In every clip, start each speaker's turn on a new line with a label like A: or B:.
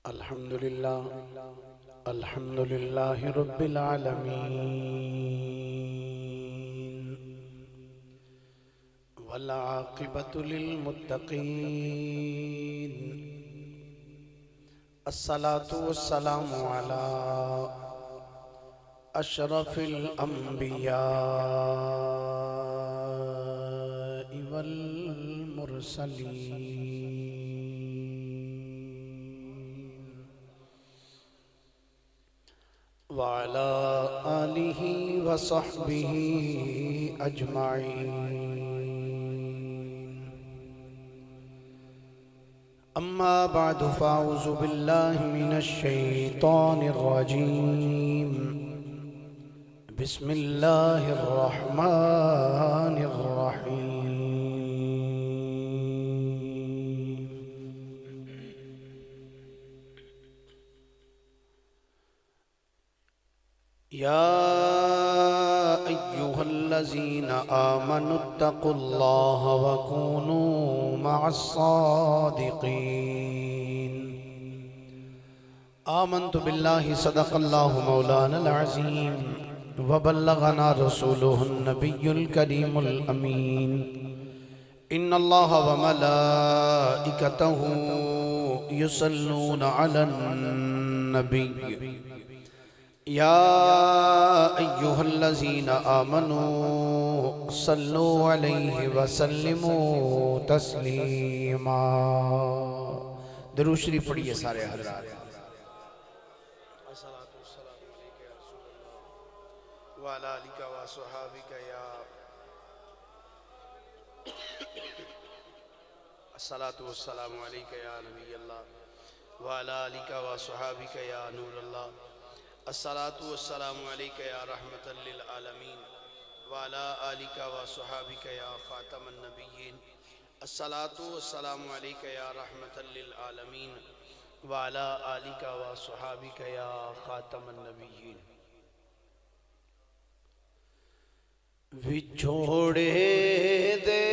A: الحمد لله رب العالمين والعاقبة للمتقين الصلاة والسلام على أشرف الأنبياء والمرسلين وعلى آله وصحبه أجمعين أما بعد فأعوذ بالله من الشيطان الرجيم بسم الله الرحمن الرحيم يا أيها الذين آمنوا اتقوا الله وكونوا مع الصادقين آمنت بالله صدق الله مولانا العظيم وبلغنا رسوله النبي الكريم الأمين إن الله وملائكته يصلون على النبي يا أيها الذين آمنوا صلوا عليه وسلموا تسليما درود شریف پڑھیے سارے حضرات وعلى آلك وصحابك يا الصلاة والسلام عليك يا نبي الله وعلى آلك وصحابك يا نور الله الصلاة والسلام عليك يا رحمة للعالمين وعلى آلك وصحابك يا خاتم النبيين الصلاة والسلام عليك يا رحمة للعالمين وعلى آلك وصحابك يا خاتم النبيين وچھوڑے دے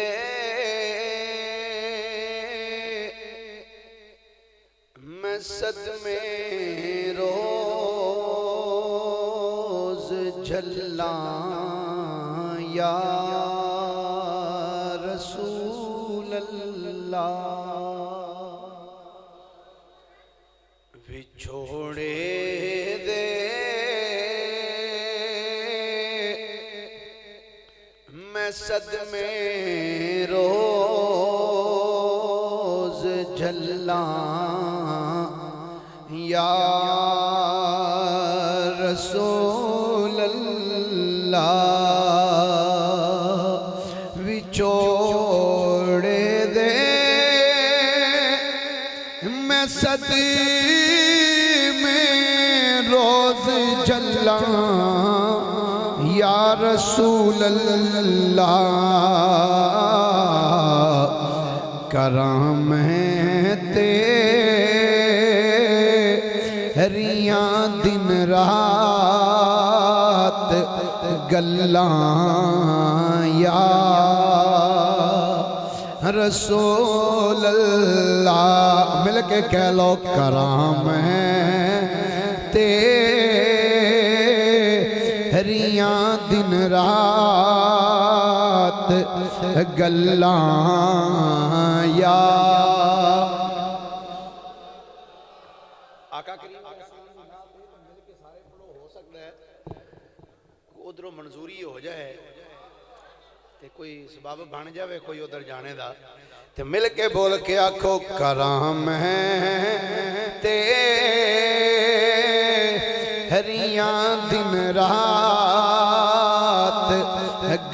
A: میں صدمے روز جھلاں یا رسول اللہ وچھوڑے دے میں صدمے روز جھلاں یا رسول اللہ وچھوڑے دے میں صدمے روز جھلاں یا رسول اللہ کرم ہے تیریاں دن رات گلاں یا رسول اللہ مل کے کہہ لو کرم ہے تیریاں دن رات گلاں یا آقا کریم مل کے سارے پڑھو ہو سکتا ہے ادھروں منظوری ہو جائے تے کوئی سباب بن جاوے کوئی ادھر جانے دا تے مل کے بول کے آکھو کرام ہے تیریاں دن رات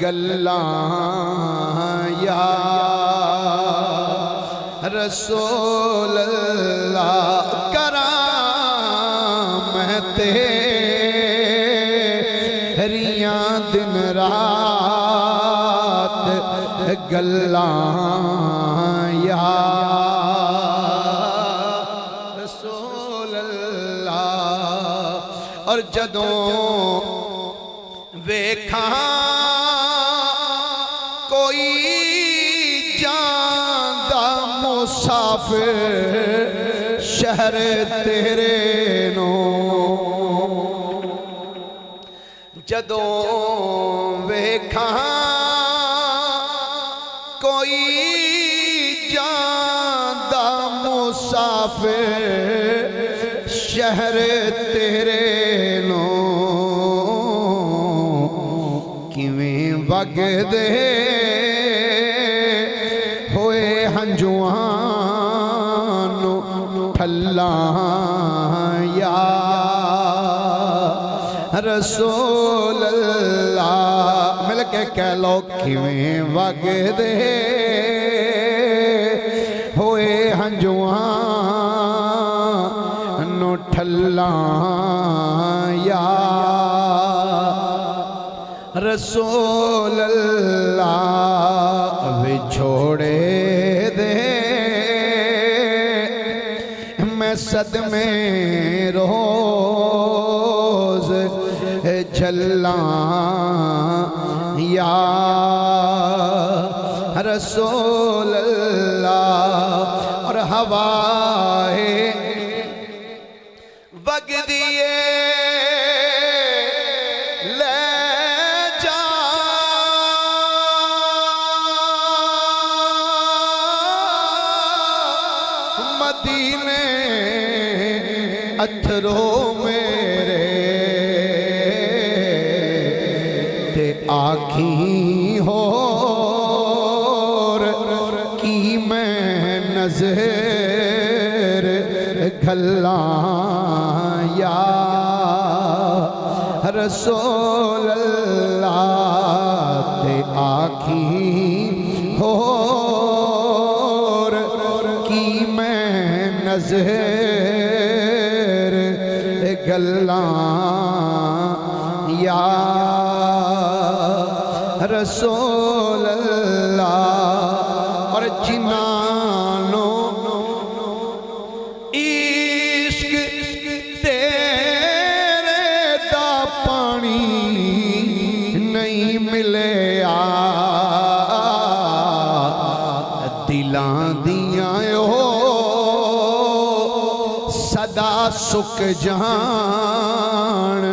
A: گلاں یا رسول اللہ کرام ہے تیریاں دن رات گلاں یا رسول اللہ اور جدوں ویکھاں کوئی مسافر
B: شہر تیرے نو جدوں ویکھاں کوئی جاندا مسافر شہر تیرے نو کیویں وگدے ہوئے ہنجواں نو ٹھلاں یا رسول اللہ مل کے کہہ لو کیویں وگدے ہوئے ہنجواں نو ٹھلاں یا رسول اللہ وچھوڑے دے میں صدمے روز جھلاں یا رسول اللہ اور ہوائے وگ دیے لے جا مدینے اتھروں میرے تے آکھی ہور کی میں نظر گھلاں یا رسول اللہ تے آکھی ہور کی میں نظر گھلاں یا رسول اللہ اور جنانو عشق تیرے دا پانی نہیں ملے دلاں دیاں صدا سک جان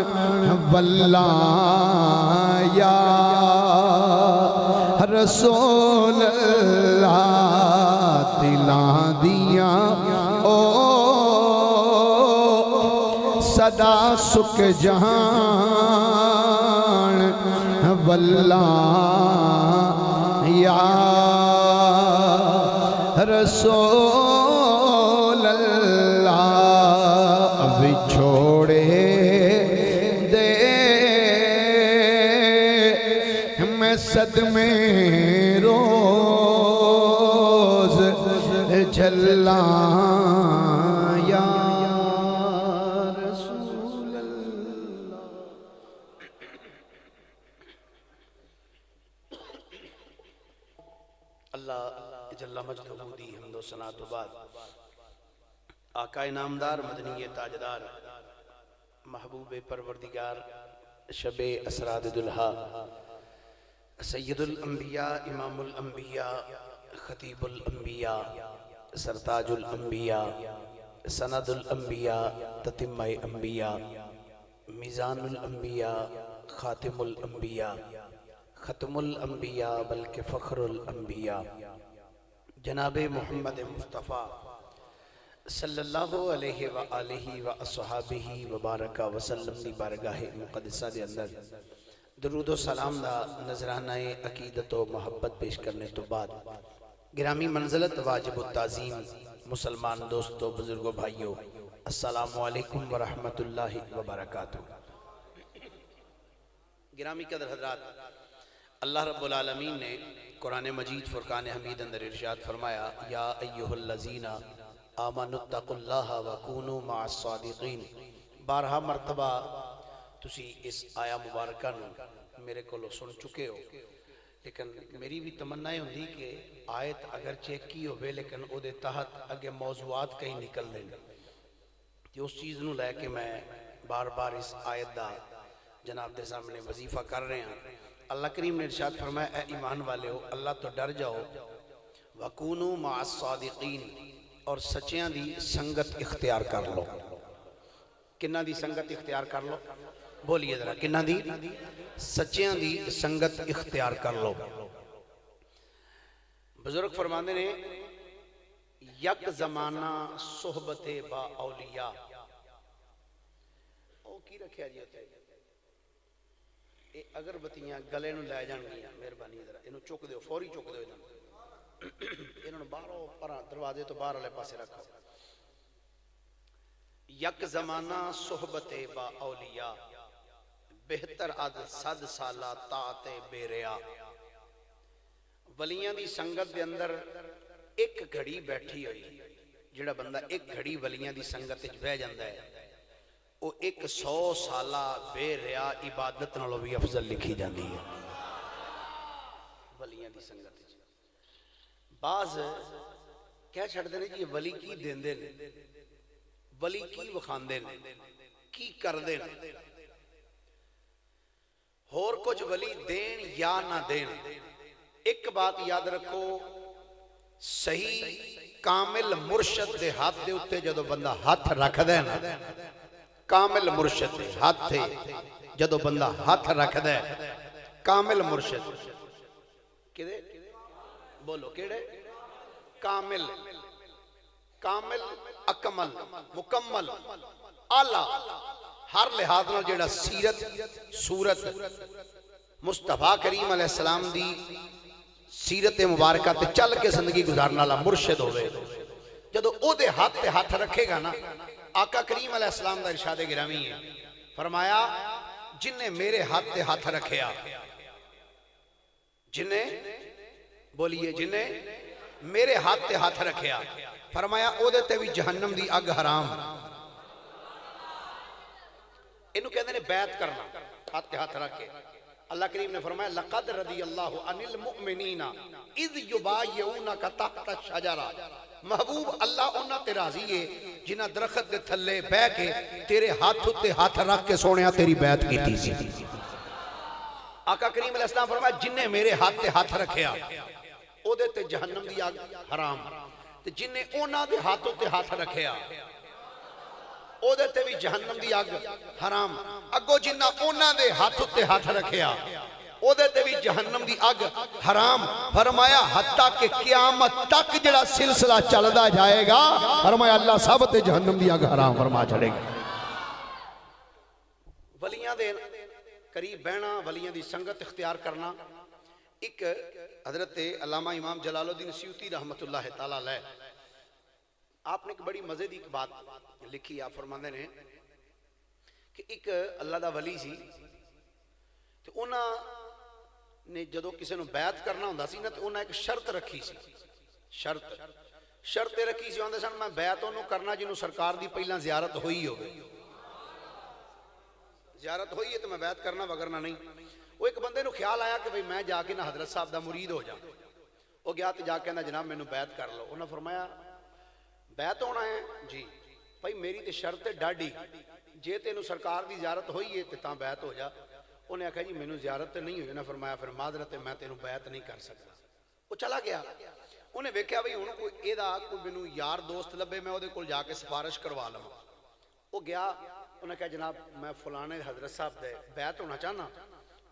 B: واللہ یا رسول اللہ دلاں دیاں صدا سک جان واللہ یا رسول اللہ بچھوڑے دے میں صدمے روز جھلاں یا رسول اللہ
A: اللہ جل مجدہ دی حمد و ثنا تو بعد آقا نامدار مدنی تاجدار محبوب پروردگار شب اسراد دلہا سید الانبیاء امام الانبیاء خطیب الانبیاء سرتاج الانبیاء سند الانبیاء تتمہ انبیاء میزان الانبیاء خاتم الانبیاء ختم الانبیاء بلکہ فخر الانبیاء جناب محمد مصطفیٰ صلی اللہ علیہ وآلہ وآصحابہ وبارکہ وسلم دی بارگاہ مقدسہ دے اندر درود و سلام دا نظرانہ عقیدت و محبت پیش کرنے تو بعد گرامی منزلت واجب التعظیم مسلمان دوستو بزرگو بھائیو السلام علیکم ورحمت اللہ وبرکاتہ۔ گرامی قدر حضرات، اللہ رب العالمین نے قرآن مجید فرقان حمید اندر ارشاد فرمایا یا ایہا الذین آمنوا اتقوا اللہ وکونوا مع الصادقین۔ بارہا مرتبہ تسی اس آیا مبارکہ نو میرے کو سن چکے ہو، لیکن میری بھی تمنا ہوندی کہ آیت اگر چیک کی ہوئے لیکن او دے تحت اگے موضوعات کہیں نکل دیں کہ اس چیز نو لے کے میں بار بار اس آیت دا جناب دے سامنے وظیفہ کر رہے ہیں۔ اللہ کریم نے ارشاد فرمایا اے ایمان والے ہو اللہ تو ڈر جاؤ وَكُونُوا مَعَ الصَّادِقِينَ، اور سچیاں دی سنگت اختیار کر لو. کنہ دی سنگت اختیار کر لو؟ بولیے ذرا کنہ دی؟ سچیاں دی سنگت اختیار کر لو. بزرگ فرماندے نے یک زمانہ صحبت با اولیاء. او کی رکھیا جی ہوتے اے اگر بتیاں گلے نو لے جان گیا مہربانی ذرا انہوں چک دیو فوری چک دیو انہوں باہروں پر دروازے تو باہر والے پاسے رکھو. یک زمانہ صحبت با اولیاء بہتر اد 100 سالہ طاعت بے ریا. ولیاں دی سنگت دے اندر ایک گھڑی بیٹھی ہوئی جڑا بندہ ایک گھڑی ولیاں دی سنگت وچ بیٹھ جاندا ہے وہ 100 سالہ بے ریا عبادت نالوں بھی افضل لکھی جاندی ہے ولیاں دی سنگت وچ. بعض کہہ چھڑدے نے جی ولی کی دیندے نے ولی کی وکھاندے نے کی کردے نے. ہور کچھ ولی دین یا نہ دین ایک بات یاد رکھو صحیح کامل مرشد دے ہاتھ دے اتے جدو بندہ ہاتھ رکھ دے نا کامل مرشد دے ہاتھ دے جدو بندہ ہاتھ رکھ دے کامل مرشد کدے بولو کیڑے کامل کامل اکمل مکمل اعلیٰ ہر لحاظ نال جڑا سیرت صورت مصطفیٰ کریم علیہ السلام دی سیرت مبارکہ تے چل کے زندگی گزارنے والا مرشد ہوئے جدو او دے ہاتھ تے ہاتھ رکھے گا نا آقا کریم علیہ السلام دا ارشاد گرامی ہے فرمایا جن نے میرے ہاتھ تے ہاتھ رکھیا جن نے بولیے جن نے میرے ہاتھ تے ہاتھ رکھیا فرمایا او دے تے بھی جہنم دی اگ حرام. انہوں کہتے ہیں بیعت کرنا ہاتھ تے ہاتھ رکھ کے. اللہ کریم نے فرمایا لقد رضی اللہ عن المؤمنین اذ یبایعونک تحت الشجرہ. محبوب اللہ انہاں تے راضی ہے جنہاں درخت دے تھلے بہ کے تیرے ہاتھ تے ہاتھ رکھ کے سونیا تیری بیعت کیتی سی. آقا کریم علیہ السلام فرمایا جن نے میرے ہاتھ تے ہاتھ رکھیا او دے تے جہنم دی آگ حرام تے جن نے انہاں دے ہاتھوں تے ہاتھ رکھیا او دے تے بھی جہنم دی آگ حرام. اگو جنہ انہاں دے ہاتھوں تے ہاتھ رکھیا او دے تے بھی جہنم دی آگ حرام. فرمایا حتیٰ کہ قیامت تک جڑا سلسلہ چلدا جائے گا فرمایا اللہ سب تے جہنم دی آگ حرام فرما چھڑے گا. ولیاں دے قریب بہنا ولیاں دی سنگت اختیار کرنا. ایک حضرت علامہ امام جلال الدین سیوطی رحمت اللہ تعالیٰ علیہ آپ نے ایک بڑی مزے دی ایک بات لکھی. آپ فرماندے نے کہ ایک اللہ دا ولی سی تو انہاں نے جدو کسی نو بیعت کرنا ہوندا سی نا تو انہاں ایک شرط رکھی سی. شرط رکھی سی ہوندے سن میں بیعت انہوں کرنا جنہوں سرکار دی پہلا زیارت ہوئی ہوگی زیارت ہوئی ہے تو میں بیعت کرنا وگرنہ نہیں. وہ ایک بندے نو خیال آیا کہ بھئی میں جا کے نا حضرت صاحب دا مرید ہو جا. وہ گیا تو جا کے نا جناب میں نو بیعت کر لو. انہوں نے فرمایا بیعت ہونا ہے جی بھئی میری تے شرط ڈاڈی جے تینو سرکار دی زیارت ہوئی ہے تے تاں بیعت ہو جا. انہیں کہا جی مینوں زیارت نہیں ہوئی. انہیں فرمایا پھر معذرت میں تینو بیعت نہیں کر سکتا. وہ چلا گیا. انہیں ویکھیا بھئی انہوں کوئی ایدہ کوئی مینوں یار دوست لبے میں وہ دے کول جا کے سفارش کروا لوں. وہ گیا. انہیں کہا جناب میں فلانے حضرت صاحب دے بیعت ہونا چاہنا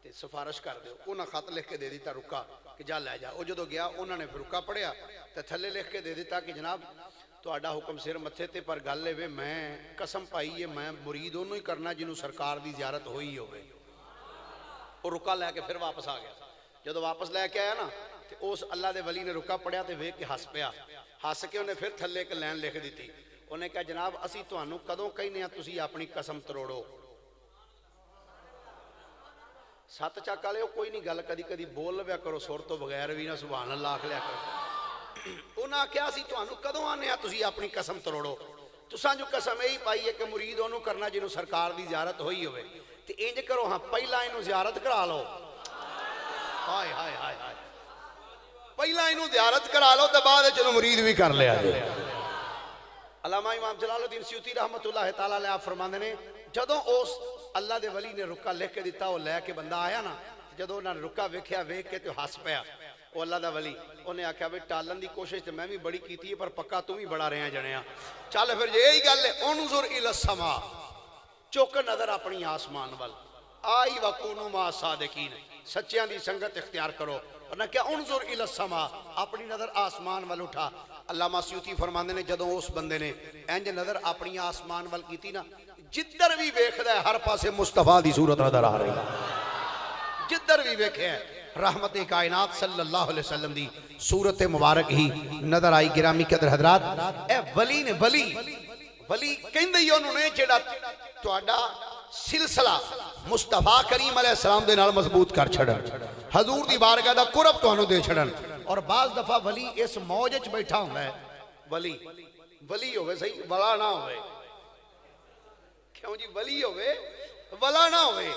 A: تے سفارش کر دے. انہاں خط لکھ کے دے دیتا رکا کہ جا لے جا. وہ جدو گیا انہوں نے پھر رکا پڑھیا تے تھلے لکھ کے دے دیتا کہ جناب تو آڈا حکم سر متھے تے پر گل لے وے میں قسم پائی ہے میں مرید انہوں ہی کرنا جنہوں سرکار دی زیارت ہوئی ہوئے. وہ رکا لے کے پھر واپس آ گیا. جدو واپس لے کے آیا نا تو اس اللہ دے ولی نے رکا پڑھیا تے ویکھ کے ہس پیا. ہس کے انہیں پھر تھلے ایک لین لکھ دیتی. انہیں کہا جناب اسی تانوں کدوں کہنے ہیں تسی اپنی قسم تروڑو. سات چاک والے کوئی نہیں گل کدی کدی بول لیا کرو سر تو بغیر بھی نہ سبحان اللہ آکھ لیا کرو. انہاں کیا سی تانوں کدوں آنے ہیں تسی اپنی قسم تروڑو. تساں جو قسم یہی پائی ہے کہ مرید انہوں کرنا جنہوں سرکار دی زیارت ہوئی ہوئے تے انج کرو ہاں پہلا انہوں زیارت کرا لو. ہائے ہائے ہائے ہائے پہلا انہوں زیارت کرا لو تے بعد چلو مرید بھی کر لیا جائے. علامہ امام جلال الدین سیوطی رحمت اللہ تعالیٰ علیہ آپ فرماندے نے جدوں اس اللہ دے ولی نے رکا لکھ کے دیتا وہ لے کے بندہ آیا نا جدوں انہاں نے رکا ویکھیا ویکھ کے تو ہس پیا. وہ اللہ دا ولی انہیں آکھیا بھئی ٹالن دی کوشش تے میں بھی بڑی کیتی ہے پر پکا تو بھی بڑا رہے ہیں جنیا چل پھر یہی گل ہے انظر الی السماء چوک نظر اپنی آسمان وال آئی وکونو ما صادقین سچیاں دی سنگت اختیار کرو ورنہ کیا انظر الی السماء اپنی نظر آسمان وال اٹھا علامہ سیوطی فرماندے نے جدوں اس بندے نے انج نظر اپنی آسمان وال کیتی نا جدھر بھی ویکھدا ہے ہر پاسے مصطفیٰ دی صورت نظر آ رہی ہے جدھر بھی ویکھے ہے رحمت کائنات صلی اللہ علیہ وسلم دی صورت مبارک ہی نظر آئی گرامی قدر حضرات اے ولی نے ولی کہندے ہی انہوں نے جڑا تہاڈا سلسلہ مصطفیٰ کریم علیہ السلام دے نال مضبوط کر چھڑن حضور دی بارگاہ دا قرب تانوں دے چھڑن اور بعض دفعہ ولی اس موج وچ بیٹھا ہوندا ہے ولی ہوے صحیح ولا نہ ہوے کیوں جی ولی ہوے ولا نہ ہوے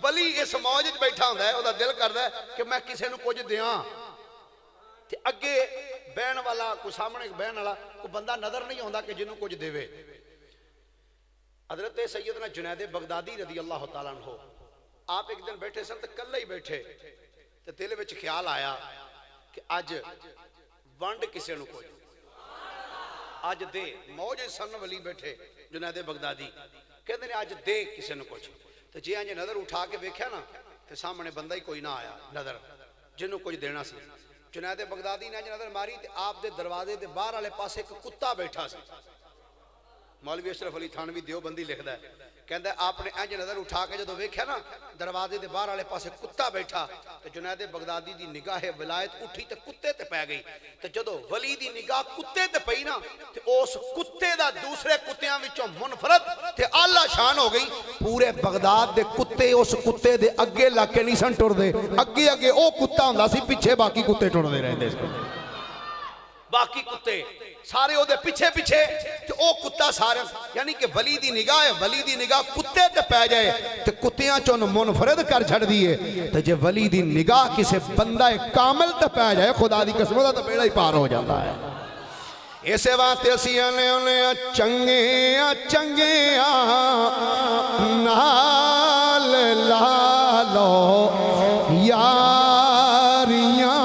A: ولی اس موج وچ بیٹھا ہوندا ہے او دا دل کردا ہے کہ میں کسے نو کچھ دیاں تے اگے بہن والا کوئی سامنے بہن والا کوئی بندہ نظر نہیں ہوندا کہ جنوں کچھ دیوے حضرت سیدنا جنید بغدادی رضی اللہ تعالیٰ عنہ آپ ایک دن بیٹھے سن تے کلے ہی بیٹھے تے دل وچ خیال آیا کہ اج ونڈ کسے نو کوئی اج دے موج سن ولی بیٹھے جنید بغدادی کہندے نے اج دے کسے نو کچھ تے جے انج نظر اٹھا کے ویکھیا نا تے سامنے بندہ ہی کوئی نہ آیا نظر جنوں کچھ دینا سی جنید بغدادی نے انج نظر ماری تے آپ دے دروازے دے باہر والے پاسے ایک کتا بیٹھا سی مولوی اشرف علی تھانوی دیوبندی لکھدا ہے کہندا ہے آپ نے انج نظر اٹھا کے جدوں ویکھیا نا دروازے دے باہر والے پاسے کتا بیٹھا تے جنید بغدادی دی نگاہ ولایت اٹھی تے کتے تے پے گئی تے جدوں ولی دی نگاہ کتے تے پئی نا تے اس کتے دا دوسرے کتیاں وچوں منفرد تے اعلی شان ہو گئی پورے بغداد دے کتے اس کتے دے اگے لگ کے نہیں سن ٹردے اگے او کتا ہوندا سی پیچھے باقی کتے ٹردے رہندے سی باقی کتے سارے او دے پیچھے تے او کتا سارے یعنی کہ ولی دی نگاہ کتے تے پہ جائے تے کتیاں چون منفرد کر چھڑ دیئے تے جے ولی دی نگاہ کسے بندہ کامل تے پہ جائے خدا دی قسم دا تے بیڑا ہی پار ہو جاتا ہے ایسے واتے سیاں نے چنگے نال لالو یاریاں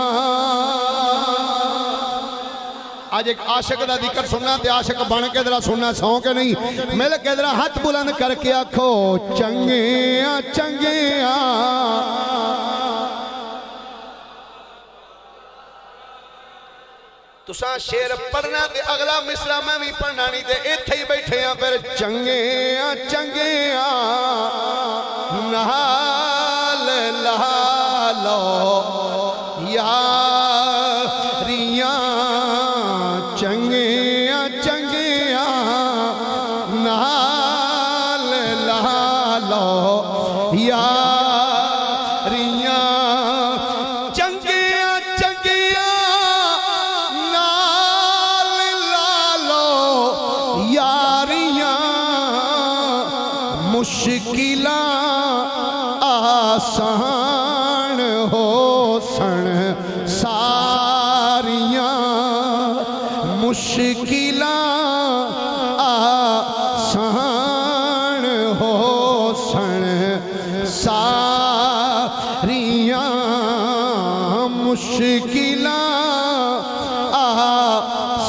A: آج ایک عاشق دا ذکر سننا تے عاشق بن کے درہ سننا سو کے نہیں مل کے درہ ہاتھ بلند کر کے آکھو چنگے تساں شیر پڑھنا تے اگلا مصرع میں بھی پڑھنا نہیں تے ایتھے ہی بیٹھے ہیں پھر چنگے نال لالو یاریاں چنگیاں نال لالو یاریاں چنگیاں نال لالو یاریاں مشکلاں آسان ہو سن ساریاں مشکلاں آسان ہو سن ساریاں مشکلاں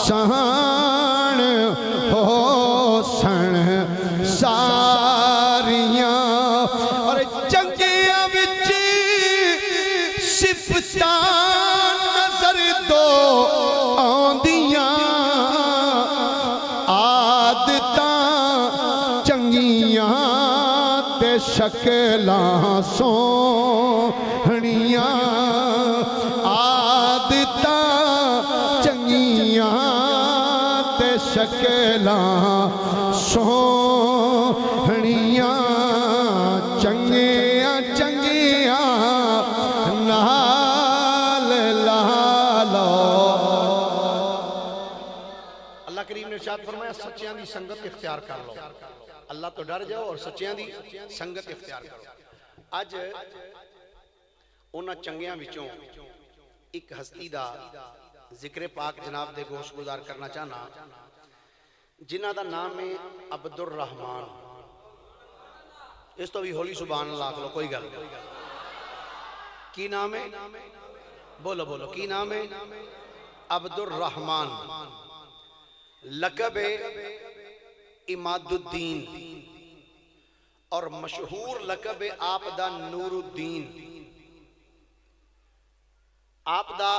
A: آسان ہو سن ساریاں اور چنگیاں وچ صفتاں نظر دو آندیاں تے شکلاں سوہنیاں عادتاں چنگیاں تے شکلاں سوہنیاں چنگیاں نال لالو اللہ کریم نے ارشاد فرمایا سچیاں دی سنگت اختیار کر لو اللہ تو ڈر جاؤ اور سچیاں دی سنگت اختیار کرو اج انہاں چنگیاں وچوں ایک ہستی دا ذکر پاک جناب دے گوش گزار کرنا چاہنا جنہ دا نام ہے عبد الرحمن اس تو بھی ہولی سبحان اللہ کلو کوئی گل کی نام ہے بولو بولو کی نام ہے؟ عبد الرحمن، لقب اماد الدین، اور مشہور لقب آپ دا نور الدین۔ آپ دا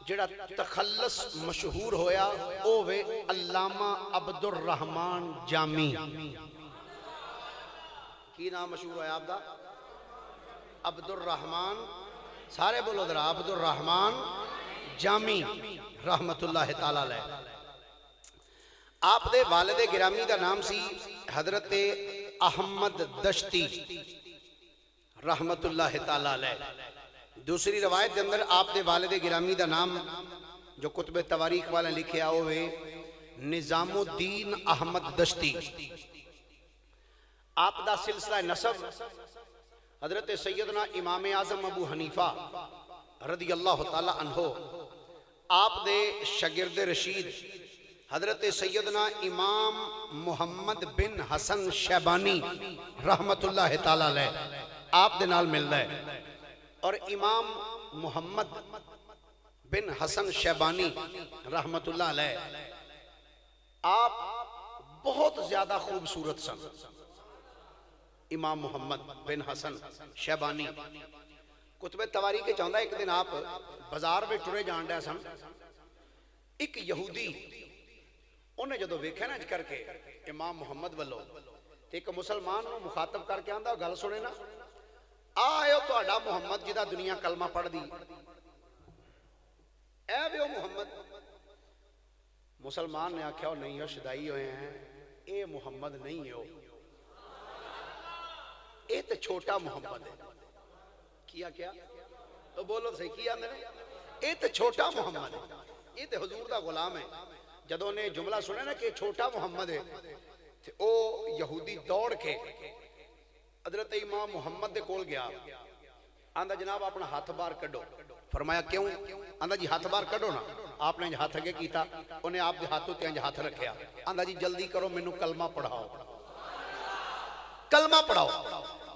A: جڑا تخلص مشہور ہویا او وے علامہ عبد الرحمن جامی۔ کی نام مشہور ہویا آپ دا؟ عبد الرحمن، سارے بولو ذرا، عبد الرحمن جامی رحمت اللہ تعالی علیہ۔ آپ دے والد گرامی دا نام سی حضرت احمد دشتی رحمت اللہ تعالی علیہ۔ دوسری روایت دے اندر آپ دے والد گرامی دا نام جو کتب تواریخ والے لکھے آؤ ہوئے نظام الدین احمد دشتی۔ آپ دا سلسلہ نسب حضرت سیدنا امام اعظم ابو حنیفہ رضی اللہ تعالی عنہ، آپ دے شاگرد رشید حضرت سیدنا امام محمد بن حسن شیبانی رحمت اللہ تعالی علیہ آپ دے نال مل رہے، اور امام محمد بن حسن شیبانی رحمت اللہ علیہ آپ بہت زیادہ خوبصورت سن۔ امام محمد بن حسن شیبانی کتب تواریخ کے چاہتا ہے ایک دن آپ بازار میں ٹرے جان رہے سن، ایک یہودی انہیں جدو ویکھے نا کر کے امام محمد والو ایک مسلمان نو مخاطب کر کے آندہ گل سنے نا، آئے تو اڈا محمد جدہ دنیا کلمہ پڑھ دی، اے بیو محمد۔ مسلمان نے آکھیا ہو نہیں ہو شدائی ہوئے ہیں، اے محمد نہیں ہو، اے تے چھوٹا محمد ہے۔ کیا کیا تو بولو صحیح کیا میں نے، اے تے چھوٹا محمد ہے، اے تے حضور دا غلام ہے۔ جدوں نے جملہ سنے نا کہ چھوٹا محمد ہے تے او یہودی دوڑ کے حضرت امام محمد دے کول گیا، آندہ جناب اپنا ہاتھ بار کڈو۔ فرمایا کیوں؟ آندہ جی ہاتھ بار کڈو نا۔ آپ نے ہاتھ اگے کیتا، انہیں آپ دے ہاتھوں تے ہاتھ رکھیا، آندہ جی جلدی کرو مینوں کلمہ پڑھاؤ، کلمہ پڑھاؤ۔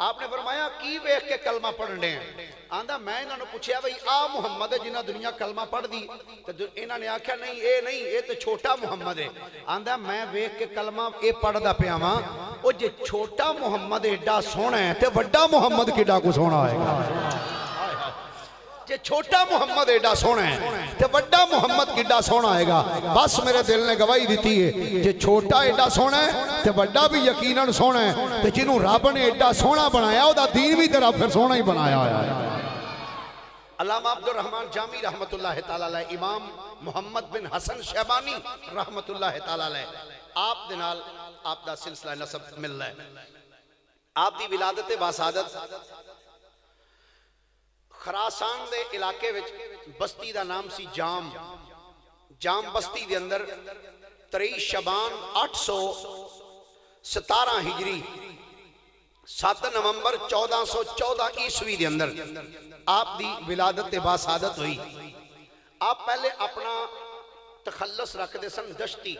A: آپ نے فرمایا کی ویکھ کے کلمہ پڑھنے ہیں؟ آندہ میں انہوں نے پوچھیا بھئی آ محمد ہے جنہ دنیا کلمہ پڑھ دی، تو انہوں نے آکھیا نہیں اے تو چھوٹا محمد ہے۔ آندہ میں ویکھ کے کلمہ اے پڑھ دا پیاما، او جے چھوٹا محمد ایڈا سونا ہے تے وڈا محمد کیڈا کو سونا آئے گا۔ جے چھوٹا محمد ایڈا سونا ہے تے وڈا محمد کیڈا سونا آئے گا۔ بس میرے دل نے گواہی دیتی ہے جے چھوٹا ایڈا سونا ہے تے وڈا بھی یقیناً سونا ہے، تے جنہوں رب نے ایڈا سونا بنایا او دا دین بھی تے رب پھر سونا ہی بنایا ہے۔ علامہ عبد الرحمن جامی رحمت اللہ تعالی علیہ، امام محمد بن حسن شیبانی رحمت اللہ تعالی علیہ، آپ دنال آپ دا سلسلہ نسب مل رہا ہے۔ آپ دی ولادت باسعادت خراسان دے علاقے وچ بستی دا نام سی جام بستی دے اندر 23 شبان 817 ہجری 7 نومبر 1414 عیسوی دے اندر آپ دی ولادت باسعادت ہوئی۔ آپ پہلے اپنا تخلص رکھ دے سن دشتی،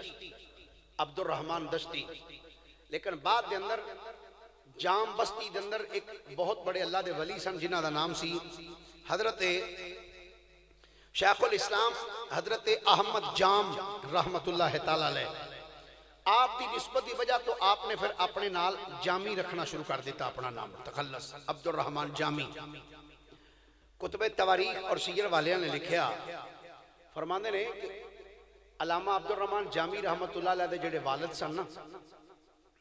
A: عبد الرحمن دشتی، لیکن بعد دے اندر جام بستی دے اندر ایک بہت بڑے اللہ دے ولی سن جنہ دا نام سی حضرت شیخ الاسلام حضرت احمد جام رحمت اللہ تعالی علیہ۔ آپ دی نسبت دی وجہ تو آپ نے پھر اپنے نال جامی رکھنا شروع کر دیتا، اپنا نام تخلص عبد الرحمن جامی۔ کتب تواریخ اور سیر والیاں نے لکھیا، فرماندے نے کہ علامہ عبد الرحمن جامی رحمت اللہ علیہ دے جڑے والد سن نا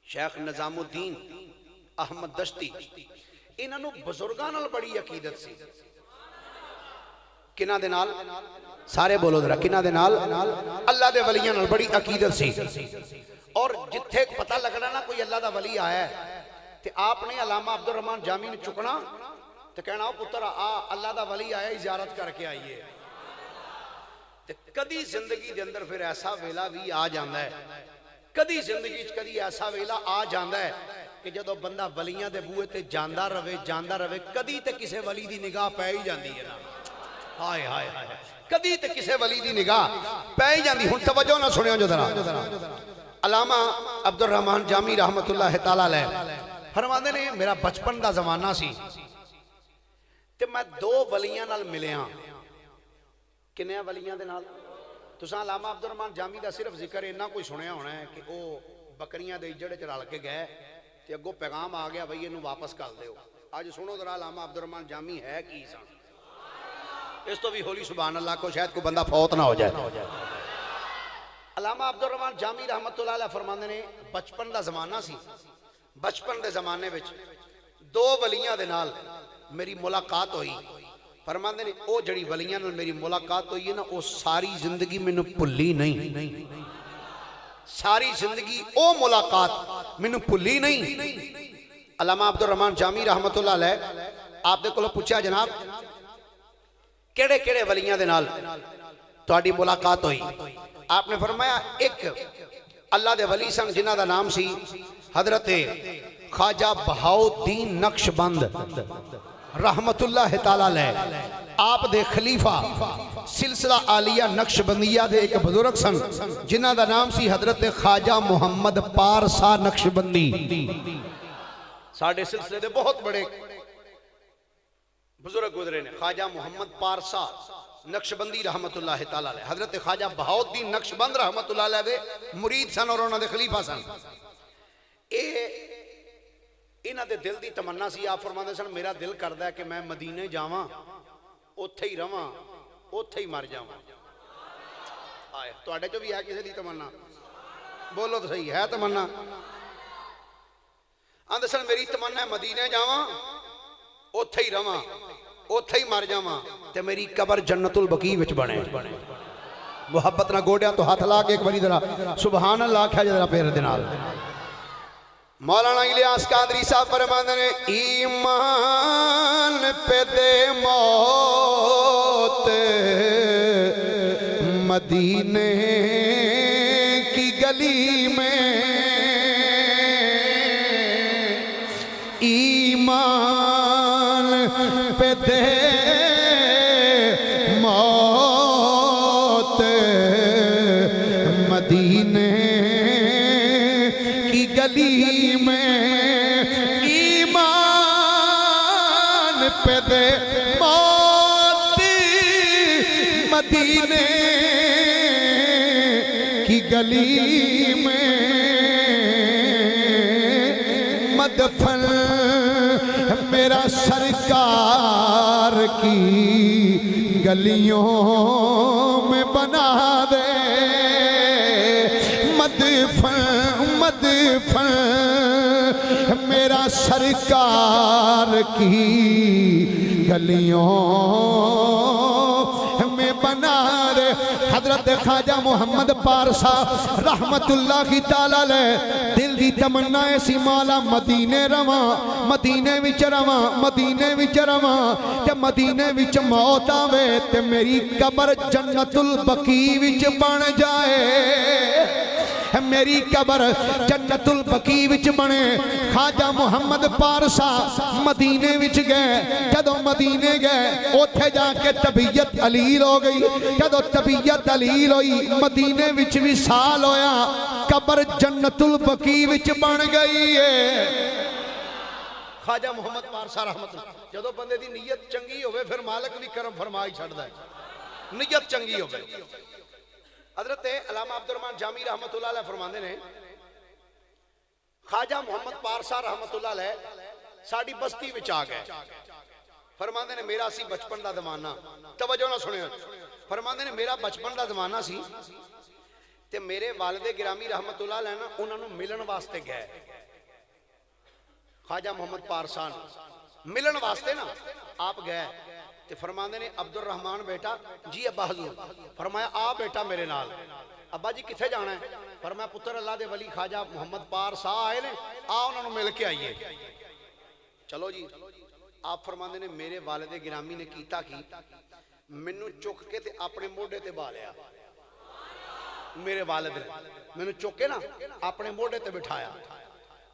A: شیخ نظام الدین احمد دشتی، انہاں نو بزرگاں نال بڑی عقیدت سی۔ کنہ دے نال؟ سارے بولو ذرا، کنہ دے نال؟ اللہ دے ولیاں نال بڑی عقیدت سی۔ اور جتھے پتہ لگنا نا کوئی اللہ دا ولی آیا ہے تے آپ نے علامہ عبد الرحمن جامی نے چکنا تے کہنا او پتر آ اللہ دا ولی آیا ہے، زیارت کر کے آئیے۔ تے کدی زندگی دے اندر پھر ایسا ویلا بھی آ جاندا ہے، کدی زندگی کدی ایسا ویلا آ جاندا ہے کہ جدو بندہ ولیاں دے بوئے تے جاندہ روے کدی تے کسے ولی دی نگاہ پہ ہی جاندی ہے نا، ہائے ہائے ہائے، کدی تے کسے ولی دی نگاہ پہ ہی جاندی۔ ہن توجہ نہ سنیو جو ذرا، علامہ عبد الرحمن جامی رحمت اللہ تعالی علیہ فرماندے نے میرا بچپن دا زمانہ سی تے میں دو ولیاں نال ملیا کنیا ولیاں دے نال تساں علامہ عبدالرحمان جامی دا صرف ذکر اتنا کوئی سنیا ہونا ہے کہ وہ بکریاں دے اجڑے چ رل کے گئے تے اگوں پیغام آ گیا بھئی اینوں واپس کر دیو اج سنو ذرا علامہ عبدالرحمان جامی ہے کی سن اس تو بھی ہولی سبحان اللہ کو شاید کوئی بندہ فوت نہ ہو جائے علامہ عبدالرحمان جامی رحمت اللہ علیہ فرماندے نے بچپن دا زمانہ سی بچپن دے زمانے وچ دو ولیاں دے نال میری ملاقات ہوئی فرماندے نے او جڑی ولیاں نال میری ملاقات ہوئی ہے نا او ساری زندگی میں بھلی نہیں ساری زندگی او ملاقات میں بھلی نہیں علامہ عبدالرحمان جامی رحمت اللہ علیہ آپ دے کولوں پوچھا جناب کیڑے کیڑے ولیاں دے نال تہاڈی ملاقات ہوئی آپ نے فرمایا ایک اللہ دے ولی سن جنہ دا نام سی حضرت خواجہ بہاؤالدین نقشبند رحمت اللہ تعالیٰ علیہ آپ دے خلیفہ سلسلہ عالیہ نقشبندیہ دے ایک بزرگ سن جنہ دا نام سی حضرت خواجہ محمد پارسا نقشبندی ساڑھے سلسلے دے بہت بڑے بزرگ گزرے نے خواجہ محمد پارسا نقشبندی رحمت اللہ تعالیٰ علیہ حضرت خواجہ بہاؤالدین نقشبند رحمت اللہ علیہ دے مرید سن اور انہوں دے خلیفہ سن انہاں دے دل دی تمنا سی آپ فرماندے سن میرا دل کردا ہے کہ میں مدینے جاواں اوتھے ہی رہواں اوتھے ہی مر جاواں آئے تواڈے چوں بھی ہے کسے دی تمنا بولو تو صحیح ہے تمنا آندے سن میری تمنا ہے مدینے جاواں اوتھے ہی رہواں اوتھے ہی مر جاواں تے میری قبر جنت البقیع وچ بنے محبت نہ گوڑیا تو ہاتھ لا کے ایک باری ذرا سبحان اللہ کہا ذرا پیر دے نال مولانا الیاس قادری صاحب فرماندے نے ایمان پہ دے موت مدینے کی گلی میں ایمان پہ دے موت مدینے کی گلی میں ایمان پہ دے موت مدینے کی گلی میں مدفن میرا سرکار کی گلیوں میں بنا دے مدفن میرا سرکار کی گلیوں میں بنا دے حضرت خواجہ محمد پارسا رحمت اللہ تعالیٰ علیہ دل دی تمنا ایسی مولا مدینے رواں مدینے وچ رواں مدینے وچ رواں تے مدینے وچ موت آوے تے میری قبر جنت البقیع وچ بن جائے میری قبر جنت البقیع وچ بنے خواجہ محمد پارسا مدینے وچ گئے جدو مدینے گئے اوتھے جا کے طبیعت علیل ہو گئی جدو طبیعت علیل ہوئی مدینے وچ وصال ہویا قبر جنت البقیع وچ بن گئی ہے خواجہ محمد پارسا رحمت اللہ جدو بندے دی نیت چنگی ہوئے پھر مالک بھی کرم فرمائی چھڑ دائے نیت چنگی ہوئے حضرت علامہ عبدالرحمان جامی رحمت اللہ علیہ فرماندے نے خواجہ محمد پارسا رحمت اللہ علیہ ساڑی بستی وچ آ گئے فرماندے نے میرا سی بچپن دا زمانہ توجہ نہ سنیں فرماندے نے میرا بچپن دا زمانہ سی تے میرے والد گرامی رحمت اللہ علیہ انہوں نے ملن واسطے گئے خواجہ محمد پارسا ملن واسطے نا آپ گئے تے فرماندے نے عبدالرحمان بیٹا جی ابا حضور فرمایا آ بیٹا میرے نال ابا جی کتھے جانا ہے فرمایا پتر اللہ دے ولی خواجہ محمد پارسا آئے نے انہوں نے مل کے آئیے چلو جی آپ فرماندے نے میرے والد گرامی نے کیتا کی منو چک کے تے اپنے موڑے تے بالیا میرے والد نے منو چک کے نا اپنے موڑے تے بٹھایا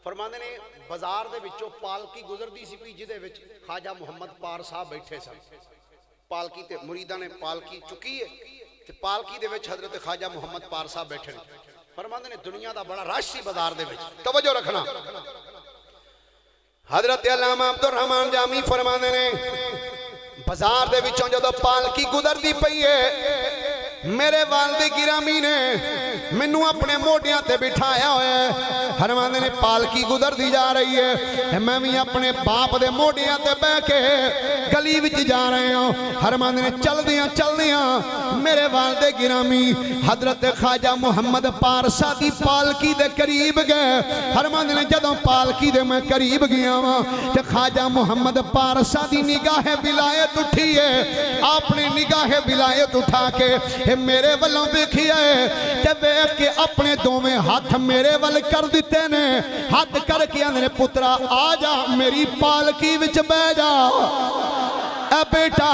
A: فرماندے نے بازار دے وچوں پالکی گزر دی سی پی جدے وچ خواجہ محمد پارسا بیٹھے سن پالکی تے مریدہ نے پالکی چکی ہے تے پالکی دے وچ حضرت خواجہ محمد پارسا بیٹھے فرماندے نے دنیا دا بڑا رش سی بازار دے وچ توجہ رکھنا حضرت علامہ عبدالرحمان جامی فرماندے نے
B: بازار دے وچوں جدوں پالکی گزردی پئی ہے میرے والد گرامی نے مینوں اپنے موڈیاں تے بٹھایا ہویا ہے فرماندے نے پالکی گزردی جا رہی ہے میں بھی اپنے باپ دے موڈیاں تے بیٹھ کے گلی وچ جا رہے ہوں فرماندے نے چلدیاں میرے والد گرامی حضرت خواجہ محمد پارسا دی پالکی دے قریب گئے فرماندے نے جدوں پالکی دے میں قریب گیا ہاں تے خواجہ محمد پارسا دی نگاہ ولایت اٹھی ہے آپ نے نگاہ ولایت اٹھا کے میرے والوں دیکھیا ہے تے ویکھ کے اپنے دوویں ہاتھ میرے ول کر دیتے نے ہاتھ کر کے اندر پترا آ جا میری پالکی وچ بیٹھ جا اے بیٹا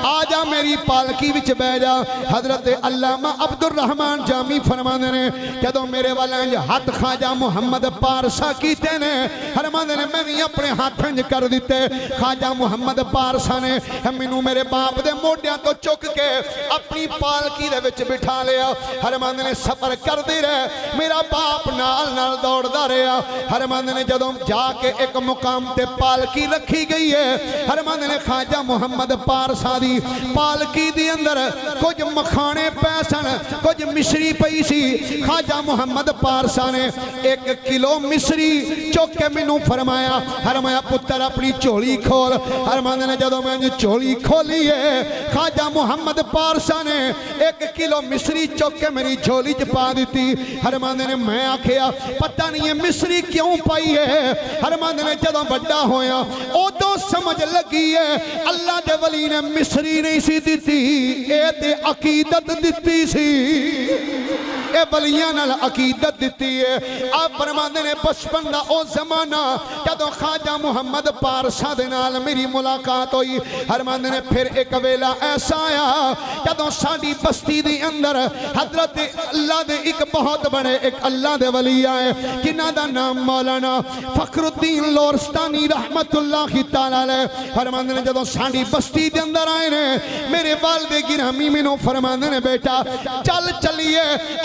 B: آجا میری پالکی وچ بہ جا حضرت علامہ عبدالرحمن جامی فرماندے نے جدوں میرے والے ہاتھ خواجہ محمد پارسا کیتے نے فرماندے نے میں بھی اپنے ہاتھ انج کر دیتے خواجہ محمد پارسا نے مینوں میرے باپ دے موڈیاں تو چک کے اپنی پالکی دے وچ بٹھا لیا فرماندے نے سفر کردے رہے میرا باپ نال دوڑدا رہیا فرماندے نے جدوں جا کے ایک مقام تے پالکی رکھی گئی ہے فرماندے نے خواجہ محمد پارسا دی پالکی دی اندر کچھ مکھانے پیسن کچھ مصری پئی سی خواجہ محمد پارسا نے 1 کلو مصری چوک کے مینوں فرمایا پتر اپنی چولی کھول فرماندے نے جدوں میں چولی کھولی ہے خواجہ محمد پارسا نے 1 کلو مصری چوک کے میری جھولی چ پا دیتی فرماندے نے میں آکھیا پتہ نہیں یہ مصری کیوں پائی ہے فرماندے نے جدوں بڑا ہویا اودوں سمجھ لگی ہے اللہ دے ولی نے مصری نہیں سی دیتی اے تے عقیدت دیتی سی اے ولیاں نال عقیدت دیتی ہے آپ فرماندے نے بچپن دا او زمانہ جدوں خواجہ محمد پارسا دے نال میری ملاقات ہوئی فرماندے نے پھر ایک ویلا ایسا آیا جدوں ساڈی بستی دی اندر حضرت اللہ دے ایک بہت بڑے ایک اللہ دے ولی آئے جنہاں دا نام مولانا فخر الدین لورستانی رحمت اللہ تعالی علیہ فرماندے نے جدوں ساڈی بستی دے اندر آئے نے میرے والد گرامی مینوں فرماندے نے بیٹا چلیے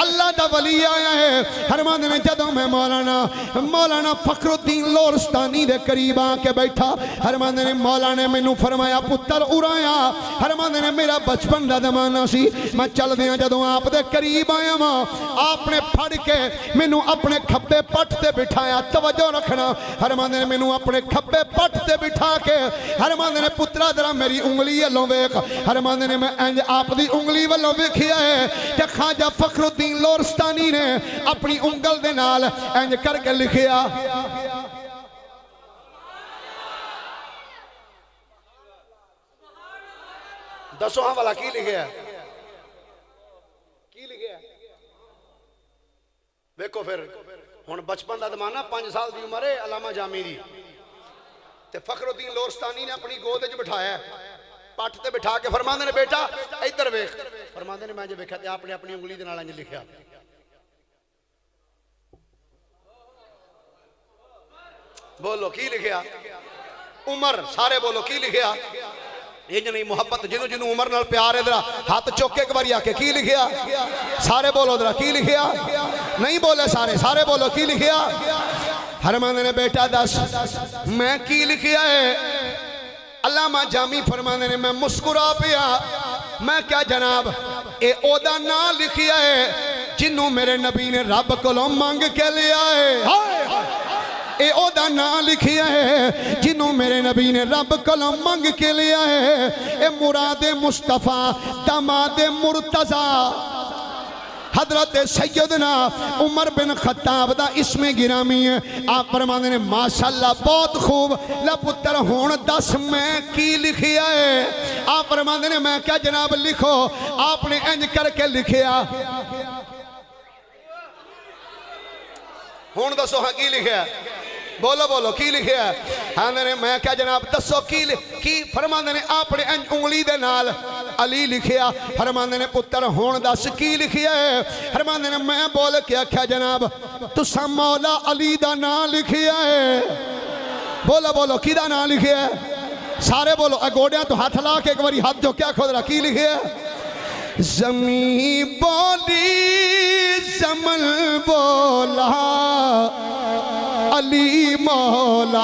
B: اللہ دا ولی آیا ہے فرماندے نے جدوں میں مولانا فخر الدین لورستانی دے قریب آ کے بیٹھا فرماندے نے مولانا نے مینوں فرمایا پتر ارایا فرماندے نے میرا بچپن دا زمانہ سی میں چل دیاں جدوں آپ دے قریب آیا ہاں آپ نے پھڑ کے مینوں اپنے کھبے پٹ تے بٹھایا توجہ رکھنا فرماندے نے مینوں اپنے کھبے پٹ تے بٹھا کے فرماندے نے پترا ذرا میری انگلی والوں ویکھ فرماندے نے میں انج آپ دی انگلی والوں ویکھیا ہے کہ خواجہ فخر الدین لورستانی نے اپنی انگل دے نال انج کر کے لکھیا دسو ہاں والا کی لکھیا ویکھو پھر ہن بچپن دا زمانہ 5 سال دی عمر ہے علامہ جامی دی تے فخر الدین لورستانی نے اپنی گود وچ بٹھایا ہے پٹ تے بٹھا کے فرماندے نے بیٹا ادھر ویکھ فرماندے نے میں جو ویکھیا تے آپ نے اپنی انگلی دے نال انج لکھیا بولو کی لکھیا عمر سارے بولو کی لکھیا یہ نہیں محبت جنوں عمر نال پیار ہے ذرا ہاتھ چوک کے ایک بار آ کے کی لکھیا سارے بولو ذرا کی لکھیا نہیں بولے سارے بولو کی لکھیا فرماندے نے بیٹا دس میں کی لکھیا ہے علامہ جامی فرماندے نے میں مسکرا پیا میں کیا جناب اے او دا نام لکھیا ہے جنوں میرے نبی نے رب کولوں مانگ کے لیا ہے اے او دا نام لکھیا ہے جنوں میرے نبی نے رب کولوں مانگ کے لیا ہے اے مراد مصطفیٰ داماد مرتضی حضرت سیدنا عمر بن خطاب دا اسم گرامی ہے آپ فرماندے نے ماشاءاللہ بہت خوب لا پتر ہون دس میں کی لکھیا ہے آپ فرماندے نے میں کیا جناب لکھو آپ نے انج کر کے لکھیا ہون دسو ہاں کی لکھیا بولو کی لکھیا ہاں نے میں کیا جناب دسو کی فرماندے نے آپ نے انگلی دے نال علی لکھیا فرماندے نے پتر ہون دس کی لکھیا ہے فرماندے نے میں بول کے کیا جناب تسا مولا علی دا نام لکھیا ہے بولو کی دا نام لکھیا ہے سارے بولو گوڑیاں تو ہاتھ لا کے ایک باری ہاتھ جو کیا کھود رہا کی لکھیا ہے زمین بولی زمن بولا علی مولا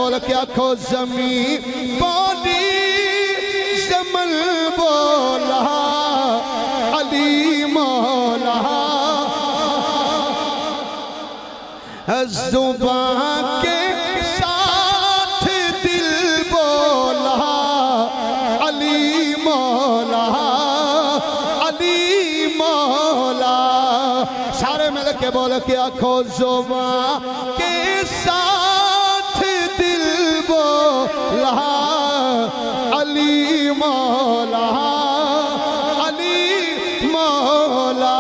B: بول کے آکھو زمین بولی زمن بولا علی مولا زبان کے ساتھ دل بولا علی مولا علی مولا سارے مل کے بول کے آکھو زبان کے ساتھ دل بولا علی مولا علی مولا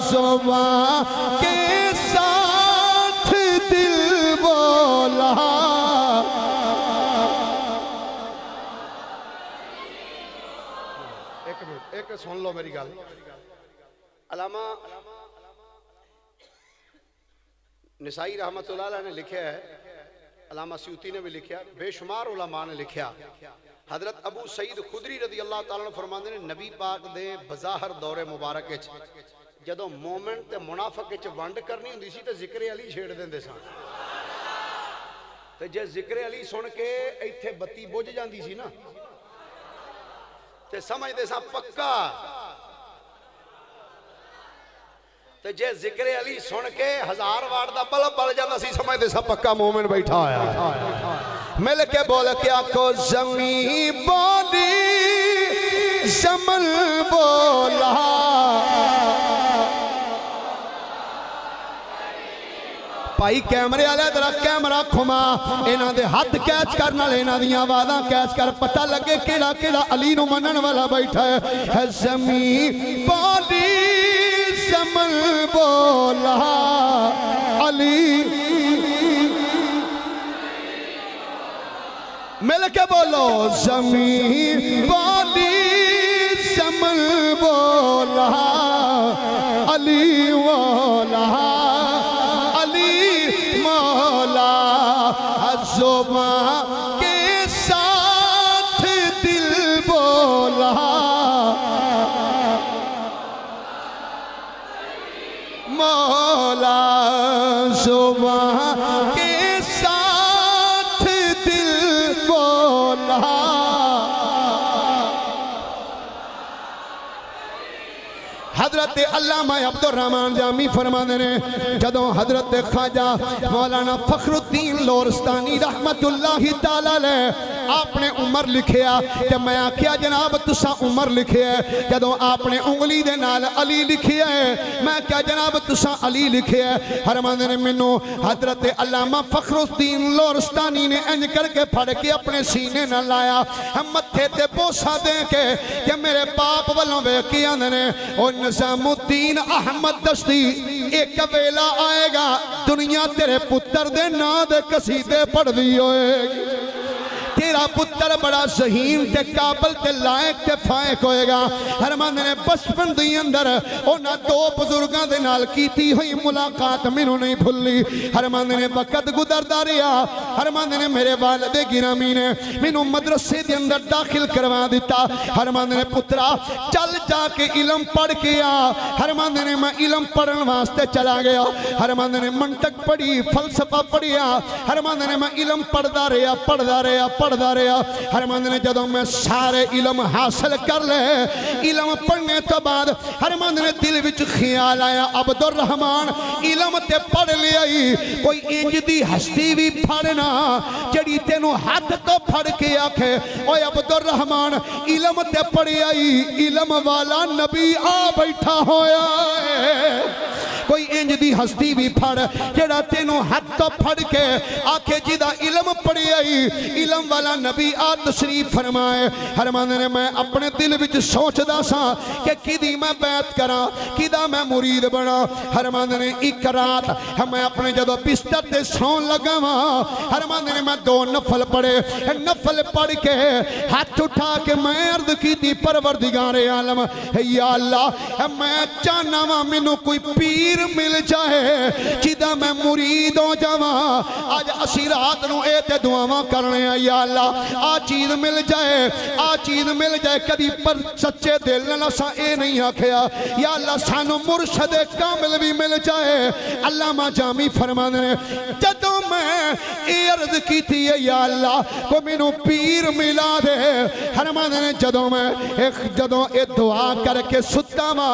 B: زبان کے ساتھ دل بولا ایک سن لو میری گل علامہ نسائی رحمت اللہ علیہ نے لکھا ہے علامہ سیوطی نے بھی لکھا بے شمار علماء نے لکھا حضرت ابو سعید خدری رضی اللہ تعالیٰ نے فرماندے نے نبی پاک دے بظاہر دور مبارک جدو مومن تے منافق ونڈ کرنی ہوندی سی تے ذکر علی چھیڑ دیندے سن تے جے ذکر علی سن کے ایتھے بتی بجھ جاندی سی نا تے سمجھ دے سا پکا تے جے ذکر علی سن کے 1000 واٹ دا بلب بل جاتا سی سمجھ دے سا پکا مومن بیٹھا آیا مل کے بول کے آکھو زمین بولی زمن بولا پائی کیمرے آلے درہ کیمرہ کھما اینا دے ہاتھ کیچ کرنا لینا دیا آوازاں کیچ کر پتہ لگے کیڑا کیڑا علی نو منن والا بیٹھا ہے زمین بولی زمن بولا علی مل کے بولو زمین بولی زمن بولا علی مولا علی مولا زبان کے ساتھ دل بولا مولا زبان کے ساتھ دل بولا حضرت علامہ عبدالرحمن جامی فرما دینے جدوں حضرت خواجہ مولانا فخر الدین لورستانی رحمت اللہ تعالیٰ لے آپ نے عمر لکھیا کہ میں آکھیا جناب تسا عمر لکھیا ہے جدوں آپ نے انگلی دے نال علی لکھیا ہے میں کیا جناب تسا علی لکھیا ہے حرمان نے منو حضرت علامہ فخر الدین لورستانی نے انج کر کے پھڑ کے اپنے سینے نہ لایا ہم متھے تے بوسا دے کے کہ میرے باپ والوں بے کیا نے اور نظام الدین احمد دشتی ایک ویلا آئے گا دنیا تیرے پتر دے نا دے قصیدے پڑھ دی ہوئے گی تیرا پتر بڑا ذہین تے قابل تے لائق تے فائق ہوئے گا حرمان نے بچپن دی اندر اونا دو بزرگاں دے نال کیتی ہوئی ملاقات منو نہیں بھلی حرمان نے وقت گزر داریا حرمان نے میرے والد گرامی نے منو مدرسے دے اندر داخل کروا دیتا حرمان نے پترا چل جا کے علم پڑھ کے آ حرمان نے میں علم پڑھن واسطے چلا گیا حرمان نے منطق پڑھی فلسفہ پڑھیا حرمان نے میں علم پڑھدا رہا حرمند نے جدوں میں سارے علم حاصل کر لے علم پڑھنے تو بعد حرمند نے دل وچ خیال آیا عبدالرحمن علم تے پڑھ لیا کوئی انج دی ہستی بھی پڑھنا جڑی تینوں ہاتھ تو پڑھ کے آکھے اوے عبدالرحمن علم تے پڑھیا علم والا نبی آ بیٹھا ہویا ہے کوئی انج دی ہستی بھی پڑھ جڑا تینوں ہاتھ تو پڑھ کے آکھے جدا علم پڑھی علم والا نبی آ تشریف فرمائے حرمان نے میں اپنے دل وچ سوچ دا سا کہ کدی میں بیعت کرا کدا میں مرید بنا حرمان نے ایک رات میں اپنے جدو بستر تے سون لگا حرمان نے میں 2 نفل پڑھے نفل پڑھ کے ہاتھ اٹھا کے میں عرض کی تھی پروردگار عالم یا اللہ میں چاہنا وا مینوں کوئی پیر مل جائے جدا میں مرید ہو جاواں اج اسی رات نو اے تے دعاواں کرنے یا اللہ آ چیز مل جائے، آ چیز مل جائے، کدی پر سچے دل نال اساں اے نہیں آکھیا یا اللہ سانو مرشد کامل بھی مل جائے۔ علامہ جامی فرماندے نے جدوں میں اے عرض کیتی ہے یا اللہ کو مینوں پیر ملا دے، فرماندے نے جدوں اے دعا کر کے ستا وا،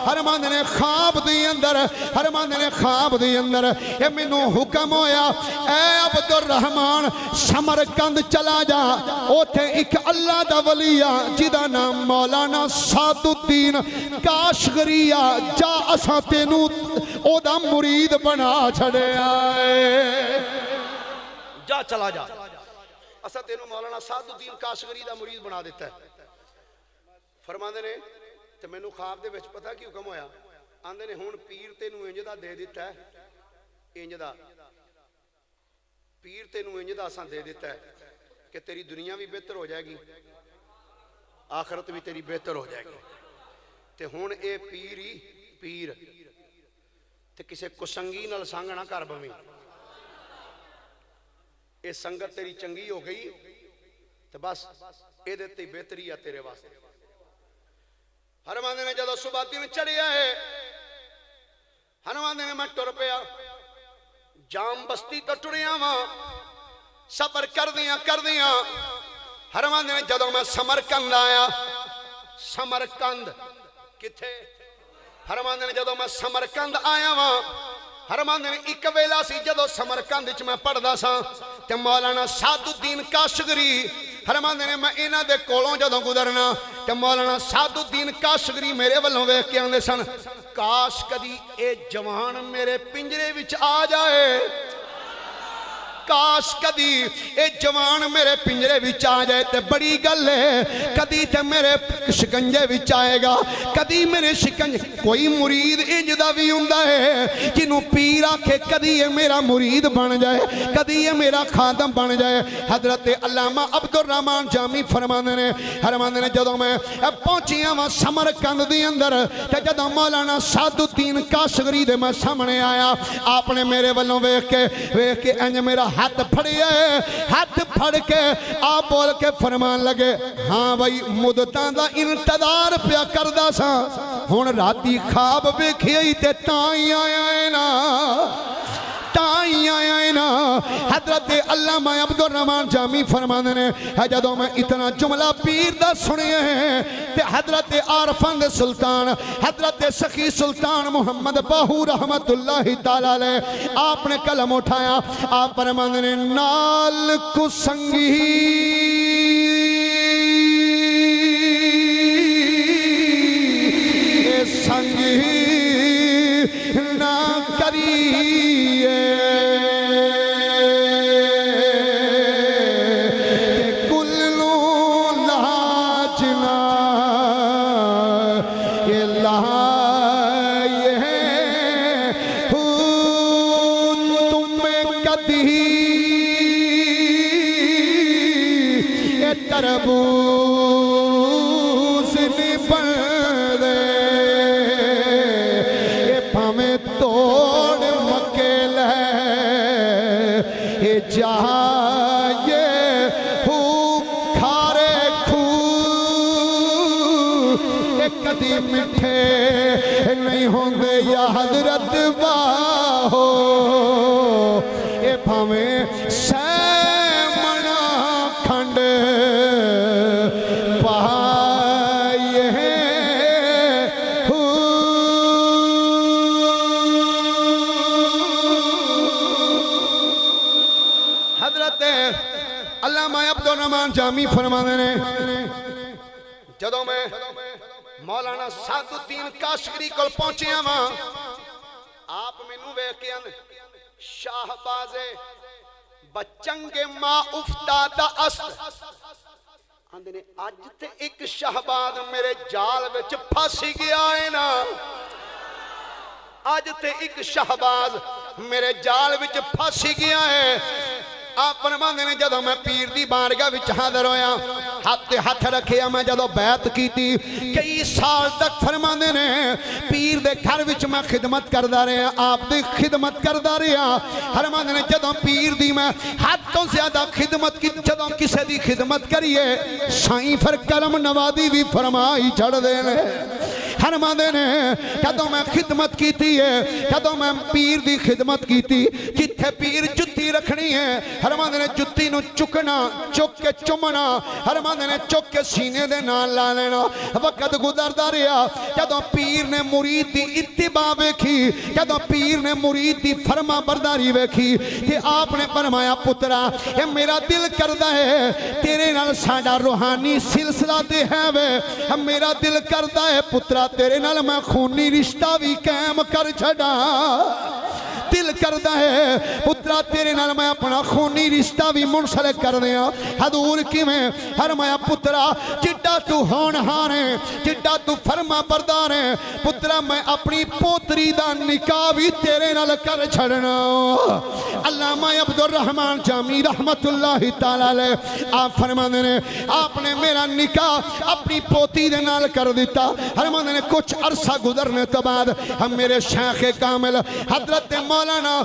B: فرماندے نے خواب دی اندر، فرماندے نے خواب دی اندر اے مینوں حکم ہویا اے عبد الرحمن سمرقند چلا جا، اوتھے ایک اللہ دا ولی آ جدا نام مولانا سعد الدین کاشغری آ، جا اساں تینوں او دا مرید بنا چھڑے آئے، جا چلا جا اساں تینوں مولانا سعد الدین کاشغری دا مرید بنا دیتا ہے۔ فرماندے نے تے مینوں خواب دے وچ پتہ کی حکم ہویا، آندے نے ہن پیر تینوں انج دا دے دیتا ہے، انج دا پیر تینوں انج دا اساں دے دیتا ہے کہ تیری دنیا بھی بہتر ہو جائے گی، آخرت بھی تیری بہتر ہو جائے گی۔ تے ہن اے پیر ہی پیر تے کسے کسنگی نال سنگ نہ کر بویں، اے سنگت تیری چنگی ہو گئی تے بس اے دے تے بہتری ہے تیرے واسطے۔ فرماندے نے جدوں صبح دن چڑھیا ہے، فرماندے نے میں ٹر پیا، جام بستی تو ٹریا وا، سفر کر دیاں، فرماندے نے جدوں میں سمرقند آیا، سمرقند کتھے؟ فرماندے نے جدوں میں سمرقند آیا وا، فرماندے نے ایک ویلا سی جدوں سمرقند وچ میں پڑھدا سا تے مولانا سعد الدین کاشغری، فرماندے نے میں انہاں دے کولوں جدوں گزرنا تے مولانا سعد الدین کاشغری میرے والوں ویکھ کے آندے سن کاش کدی اے جوان میرے پنجرے وچ آ جائے، کاش کدی اے جوان میرے پنجرے وچ آ جائے تے بڑی گل ہے، کدی تے میرے شکنجے وچ آئے گا، کدی میرے شکنجے کوئی مرید انج دا بھی ہوندا ہے جنوں پیر آکھے کدی یہ میرا مرید بن جائے، کدی یہ میرا خادم بن جائے۔ حضرت علامہ عبد الرحمن جامی فرماندے نے جدوں میں پہنچیاں وا سمرقند دی اندر تے جدوں مولانا سعد الدین کاشغری دے میں سامنے آیا، آپ نے میرے والوں ویکھ کے انج میرا ہاتھ پھڑیا، ہاتھ پھڑ کے آپ بول کے فرمان لگے ہاں بھائی مدتاں دا انتظار پیا کردا سا، ہن راتی خواب ویکھیا تے تاں ہی آیا ہے نا، تاں ہی آیا ہے نا۔ حضرت علامہ عبد الرحمن جامی فرماندے نے جدوں میں اتنا جملہ پیر دا سنیا ہے تے حضرت عارفان دے سلطان حضرت سخی سلطان محمد باہو رحمت اللہ تعالی علیہ آپ نے قلم اٹھایا، آپ فرماندے نے نال کسنگی سنگی نہ کریے کلو لاجنا یہ لائے تم کدی یہ تربوز نہیں بن دے توڑ مکیل ہے یہ جائے کھارے کھو ایک کدی مٹھے نہیں ہوں گے یا حضرت باہو اے پھامیں سیمنا کھنڈ پائے علامہ عبد الرحمن جامی فرماندے نے جدوں میں مولانا سعد الدین کاشغری کول پہنچیا وا، آپ مینوں ویکھ کے شاہباز بچنگ ما افتادہ است، آندے نے اج تے ایک شاہباز میرے جال وچ پھس گیا ہے نا، اج تے ایک شاہباز میرے جال وچ پھس گیا ہے۔ آپ فرماندے نے جدوں میں پیر دی بارگاہ وچ حاضر ہویا ہاتھ ہاتھ رکھیا میں جدو بیعت کیتی کئی سال تک فرماندے نے پیر دے گھر وچ میں خدمت کردا رہا آپ دی خدمت کردا رہا فرماندے نے جدو پیر دی میں حد تو زیادہ خدمت کی جدو کسے دی خدمت کریے سائیں فر کرم نوازی بھی فرمائی چھڑ دے نے فرماندے نے جدو میں خدمت کیتی ہے جدو میں پیر دی خدمت کیتی کتھے پیر جتی رکھنی ہے فرماندے نے جتی نو چکنا چک کے چمنا فرماندے نے چک کے سینے دے نال لا لینا وقت گزردا رہیا جدو پیر نے مرید دی اتباع ویکھی جدو پیر نے مرید دی فرما برداری ویکھی کہ آپ نے فرمایا پترا اے میرا دل کردا ہے تیرے نال ساڈا روحانی سلسلہ تے ہے وے میرا دل کردا ہے پترا تیرے نال میں خونی رشتہ بھی قائم کر چھڑا دل کردا ہے پترا تیرے نال میں اپنا خونی رشتہ بھی منسلک کر دیا حضور کیویں فرمایا پترا جڈا تو ہونہار ہے جڈا تو فرما بردار ہے پترا میں اپنی پوتری دا نکاح بھی تیرے نال کر چھڑنا علامہ عبد الرحمن جامی رحمت اللہ تعالی علیہ آپ فرماندے نے آپ نے میرا نکاح اپنی پوتی دے نال کر دیتا فرماندے نے کچھ عرصہ گزرنے تو بعد ہم میرے شیخ کامل حضرت مولانا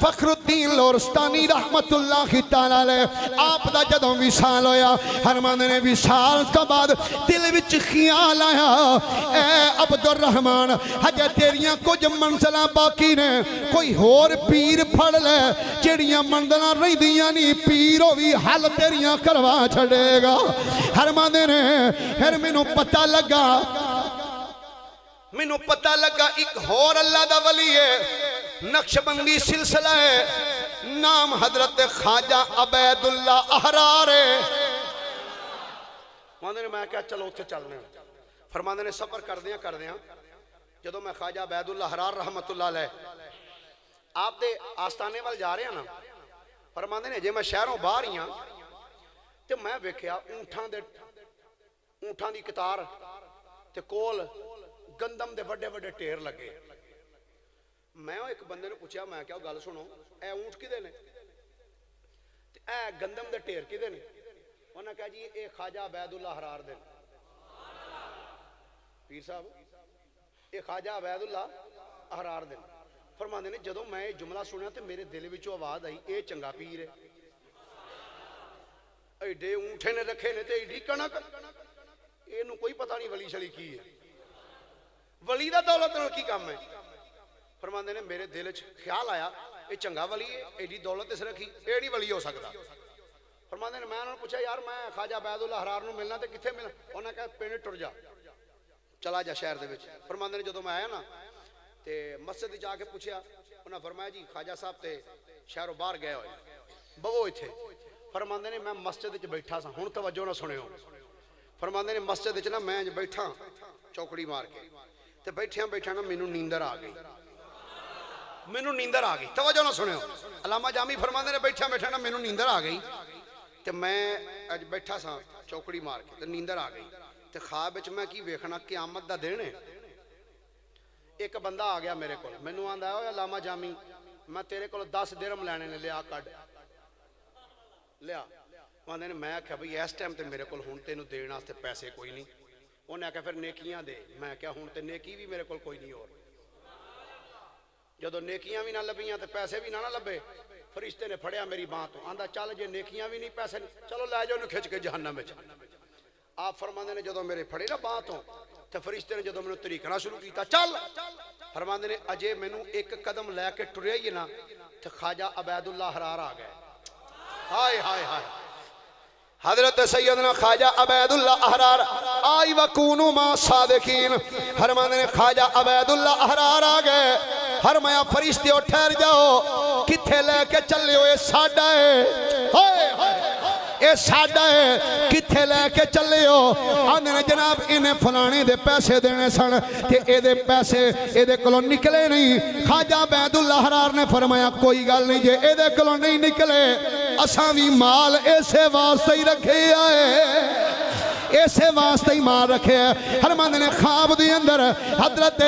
B: فخر الدین لورستانی رحمت اللہ تعالی علیہ آپ دا جدوں وصال ہویا فرماندے نے وصال تو بعد دل وچ خیال آیا اے عبد الرحمن ہجے تیریاں کچھ منزلاں باقی نے کوئی ہور پیر پھڑ لے جڑیاں منزلاں رہندیاں نہیں پیر وی حل تیریاں کروا چھڑے گا فرماندے نے پھر مینوں پتہ لگا ایک اور اللہ دا ولی ہے نقشبندی سلسلہ ہے نام حضرت خواجہ عبید اللہ احرار ہے فرماندے نے میں کہا چلو اتھے چلنے فرماندے نے سفر کر دیاں جدو میں خواجہ عبید اللہ احرار رحمت اللہ علیہ آپ دے آستانے وال جا رہے ہیں نا فرماندے نے جے میں شہروں باہر ہی ہاں تے میں ویکھیا اونٹھاں دی قطار تے کول گندم دے بڑے بڑے ٹیر لگے میں ایک بندے نے پوچھا میں کیا گل سنو اے اونٹ کدے نے اے گندم دے ٹیر کدے نے انہاں کہا جی اے خواجہ عبید اللہ احرار دے پیر صاحب اے خواجہ عبید اللہ احرار دے فرماندے نے جدوں میں جملہ سنیا تے میرے دل وچوں آواز آئی اے چنگا پیر ہے ایڈے اونٹھے نے رکھے نے تے ایڈی کنک اینوں کوئی پتہ نہیں ولی شلی کی ہے ولی دا دولت نال کی کام ہے فرماندے نے میرے دل وچ خیال آیا اے چنگا ولی ہے ایڈی دولت اس رکھی اے نہیں ولی ہو سکدا فرماندے نے میں انہاں پوچھا یار میں خواجہ عبید اللہ احرار نو ملنا تے کتھے ملنا انہاں کہا پنڈ ٹر جا چلا جا شہر دے وچ فرماندے نے جدوں میں آیا نا تے مسجد وچ آ کے پوچھیا انہاں فرمایا جی خواجہ صاحب تے شہروں باہر گئے ہوئے بوو ایتھے فرماندے نے میں مسجد وچ بیٹھا سا ہن توجہ نہ سنیو فرماندے نے مسجد وچ نا میں بیٹھا چوکڑی مار کے تے بیٹھا نا مینوں نیندر آ گئی توجہ نہ سنیو علامہ جامی فرماندے نے بیٹھا نا مینوں نیندر آ گئی تے میں اج بیٹھا سا چوکڑی مار کے تے نیندر آ گئی تے خواب وچ میں کی ویکھنا قیامت دا دن ہے ایک بندہ آ گیا میرے کول مینوں آندا ہے علامہ جامی میں تیرے کول 10 درہم لینے نے لیا کڈ لیا آندے نے میں آکھیا بھئی اس ٹائم تے میرے کول ہن تینوں دین واسطے پیسے کوئی نہیں انہیں آکھیا پھر نیکیاں دے میں کیا ہوں تے نیکی بھی میرے کول کوئی نہیں اور جدو نیکیاں بھی نہ لبیاں تے پیسے بھی نہ لبے فرشتے نے پھڑیا میری باں تو آندا چل جے نیکیاں بھی نہیں پیسے نہیں چلو لے جاؤ کھچ کے جہنم وچ آپ فرماندے نے جدو میرے پھڑے نا باں تو تے فرشتے نے جدو مینوں طریقنا شروع کیتا چل فرماندے نے اجے مینوں ایک قدم لے کے ٹریا ہی نا تے خواجہ عبید اللہ احرار آ گئے ہائے ہائے ہائے حضرت سیدنا خواجہ عبید اللہ احرار آئی وکونو ما صادقین فرماندے نے خواجہ عبید اللہ احرار آ گئے فرمایا فرشتیو ٹھہر جاؤ کتھے لے کے چلے ہوئے ساڈا ہے اے ساڈا ہے کتھے لے کے چلے ہو آندے نے جناب انہیں فلانے دے پیسے دینے سن کہ اے دے پیسے اے دے کلوں نکلے نہیں خواجہ عبید اللہ احرار نے فرمایا کوئی گل نہیں جے اے دے کلوں نہیں نکلے اساں بھی مال ایسے واسطے ہی رکھے آئے اسے واسطے ہی مال رکھے ہے فرماندے نے خواب دی اندر حضرت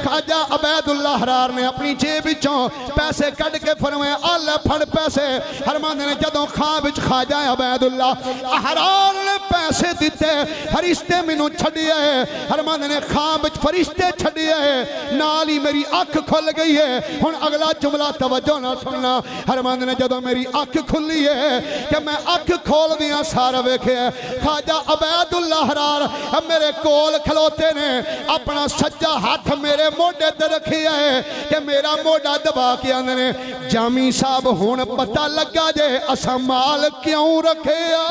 B: خواجہ عبید اللہ حرار نے اپنی جیب وچوں پیسے کڈ کے فرمایا آ لے پھڑ پیسے فرماندے نے جدوں خواب وچ خواجہ عبید اللہ حرار نے پیسے دیتے فرشتے مینوں چھڈیا ہے فرماندے نے خواب وچ فرشتے چھڈیا ہے نال ہی میری اکھ کھل گئی ہے ہن اگلا جملہ توجہ نہ سننا فرماندے نے جدوں میری اکھ کھلی ہے کہ میں اکھ کھول دیاں سارا ویکھیا خواجہ عبید اللہ حرار میرے کول کھلوتے نے اپنا سجا ہاتھ میرے موڈے تے رکھیا ہے کہ میرا موڈا دبا کے آندے نے جامی صاحب ہن پتہ لگا جے اساں مال کیوں رکھیا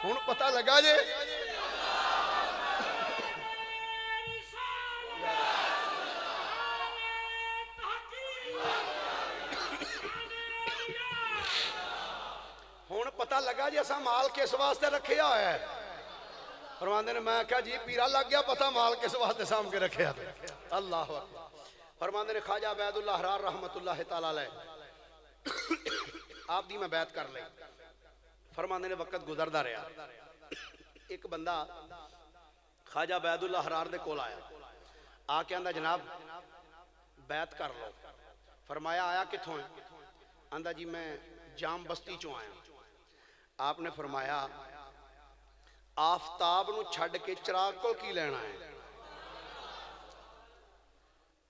B: ہن پتہ لگا جے پتہ لگا جی اساں مال کس واسطے رکھیا ہے فرماندے نے میں کہا جی پیرا لگ گیا پتہ مال کس واسطے سام کے رکھیا اللہ اکبر فرماندے نے خواجہ عبید اللہ حرار رحمت اللہ تعالی علیہ آپ دی میں بیعت کر لیں فرماندے نے وقت گزردا رہا ایک بندہ خواجہ عبید اللہ حرار دے کول آیا آ کے آندا جناب بیعت کر لو فرمایا آیا کتھوں ہے آندا جی میں جام بستی چوں آیا آپ نے فرمایا آفتاب نو چھڑ کے چراغ کو کی لینا ہے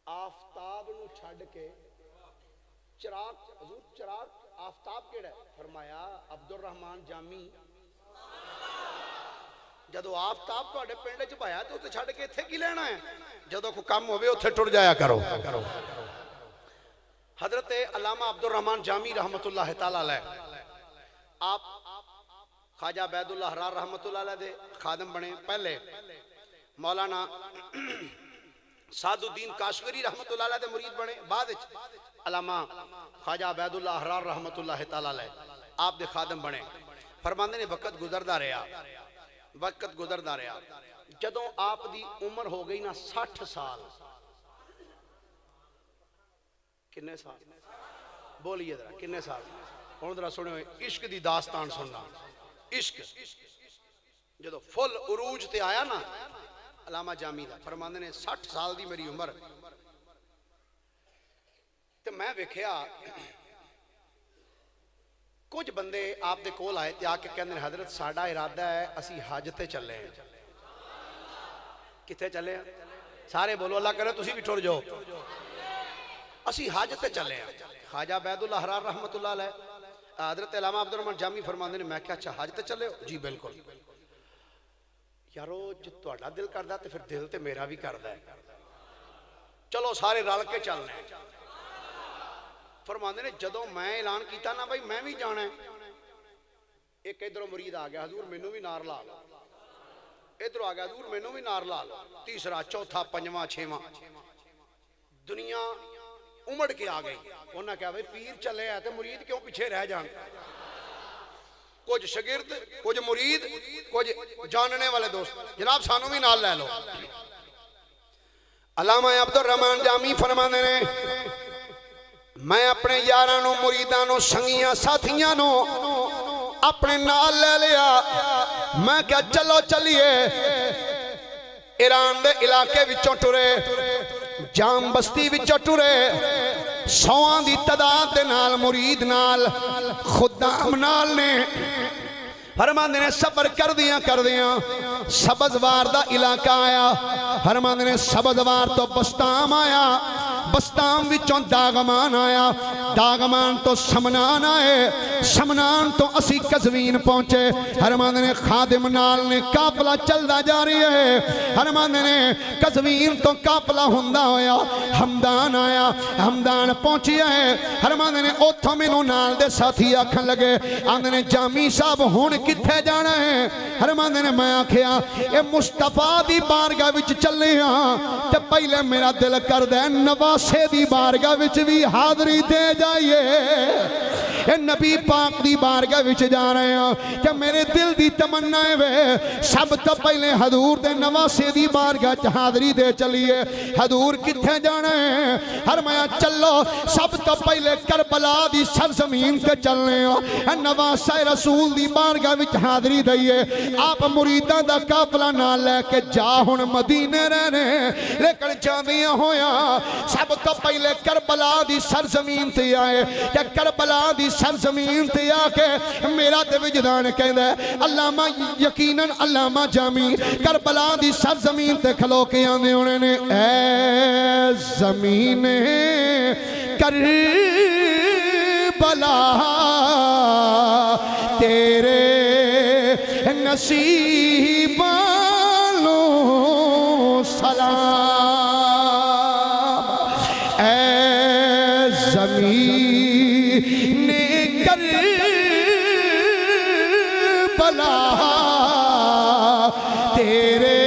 B: آفتاب نو چھڑ کے چراغ حضور چراغ آفتاب کیڑا ہے فرمایا عبد الرحمن جامی جدو آفتاب تو اڈے پینڈے چپایا تو چھڑ کے تھے کی لینا ہے جدو کو کام ہوئے اتھے ٹر جایا کرو حضرت علامہ عبد الرحمن جامی رحمت اللہ تعالی علیہ آپ خواجہ عبید اللہ حرار رحمت اللہ علیہ دے خادم بنے پہلے مولانا سعد الدین کاشغری رحمت اللہ علیہ دے مرید بنے بعد علامہ خواجہ عبید اللہ حرار رحمت اللہ تعالی علیہ آپ دے خادم بنے فرماندے نے وقت گزردا رہا جدوں آپ دی عمر ہو گئی نا 60 سال کنے سال بولیے ذرا کنے سال ہن ذرا سنو عشق دی داستان سننا عشق جدو فل عروج تے آیا نا علامہ جامی دا فرماندے نے 60 سال دی میری عمر تے میں ویکھیا کچھ بندے آپ دے کول آئے تے آ کے کہندے نے حضرت ساڈا ارادہ ہے اسی حج تے چلے ہیں کتے چلے ہیں سارے بولو اللہ کرے تسی بھی ٹر جاؤ اسی حج تے چلے ہیں خواجہ عبید اللہ حرار رحمت اللہ علیہ حضرت علامہ عبد الرحمن جامی فرماندے نے میں کہا اچھا حج تے چلے ہو جی بالکل یارو جو تہاڈا دل کردا تے پھر دل تے میرا بھی کردا ہے چلو سارے رل کے چلنے فرماندے نے جدوں میں اعلان کیتا نا بھائی میں بھی جانا ہے ایک ادھروں مرید آ گیا حضور مینوں بھی نار لا لو ادھروں آ گیا حضور مینوں بھی نار لا لو تیسرا چوتھا پنجواں چھواں دنیا امڑ کے آ گئی انہاں کہا بھئی پیر چلے آئے تے مرید کیوں پیچھے رہ جان کچھ شگرد کچھ مرید کچھ جاننے والے دوست جناب سانو بھی نال لے لو علامہ عبد الرحمن جامی فرماندے نے میں اپنے یارانوں مریدانوں سنگیاں ساتھیاں اپنے نال لے لیا میں کیا چلو چلیے ایران دے علاقے وچوں ٹرے جام بستی وچوں ٹرے 100 دی تعداد دے نال مرید نال خدام نال نے فرماندے نے سفر کر دیاں سبزوار دا علاقہ آیا فرماندے نے سبزوار تو بستام آیا بستام وچوں داغمان آیا داغمان تو سمنان آئے سمنان تو اسی قزوین پہنچے فرماندے نے خادم نال نے قافلہ چلدا جا رہی ہے فرماندے نے قزوین تو قافلہ ہوندا ہویا ہمدان آیا ہمدان پہنچیا ہے فرماندے نے اوتھوں مینوں نال دے ساتھی آکھن لگے آندے نے جامی صاحب ہن کتھے جانا ہے فرماندے نے میں آکھیا اے مصطفیٰ دی بارگاہ وچ چلے ہاں تے پہلے میرا دل کردا ہے نواسے دی بارگاہ وچ بھی حاضری دے جائیے اے نبی پاک دی بارگاہ وچ جا رہے ہیں کہ میرے دل دی تمنا ہے سب تو پہلے حضور دے نواسے دی بارگاہ چ حاضری دے چلیے حضور کتھے جانا ہے فرمایا چلو سب تو پہلے کربلا دی سرزمین تے چلنے ہیں نواسہ رسول دی بارگاہ وچ حاضری دئیے آپ مریداں دا قافلہ نہ لے کے جا ہن مدینے رہنے لیکن جاندیاں ہویا سب تو پہلے کربلا دی سرزمین تے آئے کہ کربلا دی سرزمین تے آ کے میرا تے وجدان کہندا ہے علامہ یقیناً علامہ جامی کربلا دی سرزمین تے کھلو کے آندے ہونے نے اے زمین کربلا تیرے نصیب والوں سلام اے زمین کربلا تیرے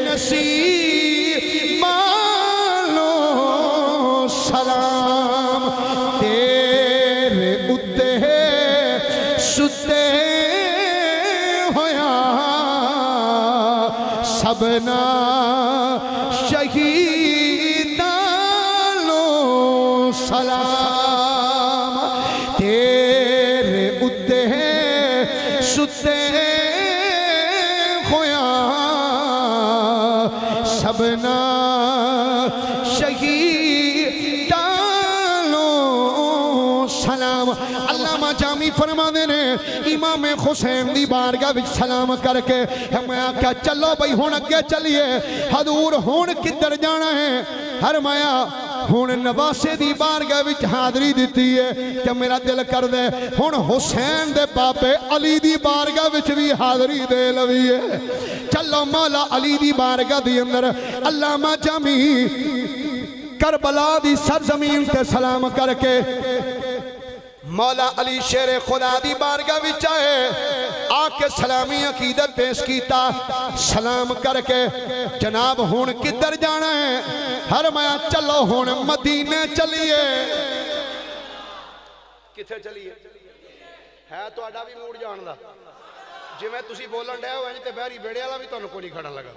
B: نصیب والوں سلام تیرے اتے ستے ہویا سبنا شہیدانوں سلام تیرے اتے ستے ہویا سبنا شہیدانوں سلام علامہ جامی فرما دینے امام حسین دی بارگاہ وچ سلام کر کے میں آکھا چلو بھئی ہون اگے چلیے حضور ہون کدھر جانا ہے فرمایا ہون نواسے دی بارگاہ وچ حاضری دیتی ہے کہ میرا دل کر دے ہون حسین دے باپے علی دی بارگاہ وچ بھی حاضری دے لوی ہے چلو مولا علی دی بارگاہ دی اندر علامہ جامی کربلا دی سرزمین تے سلام کر کے مولا علی شیر خدا دی بارگاہ وچ آئے آکے سلامی عقیدت پیش کیتا سلام کر کے جناب ہون کدھر جانا ہے فرمایا چلو ہون مدینے چلیے کتھے چلیے ہے تو آڈا بھی موڑ جان دا جی میں تسی بولن ڈے ہوئے جتے بہری بیڑے والا بھی تو انہوں کو نہیں کھڑا لگا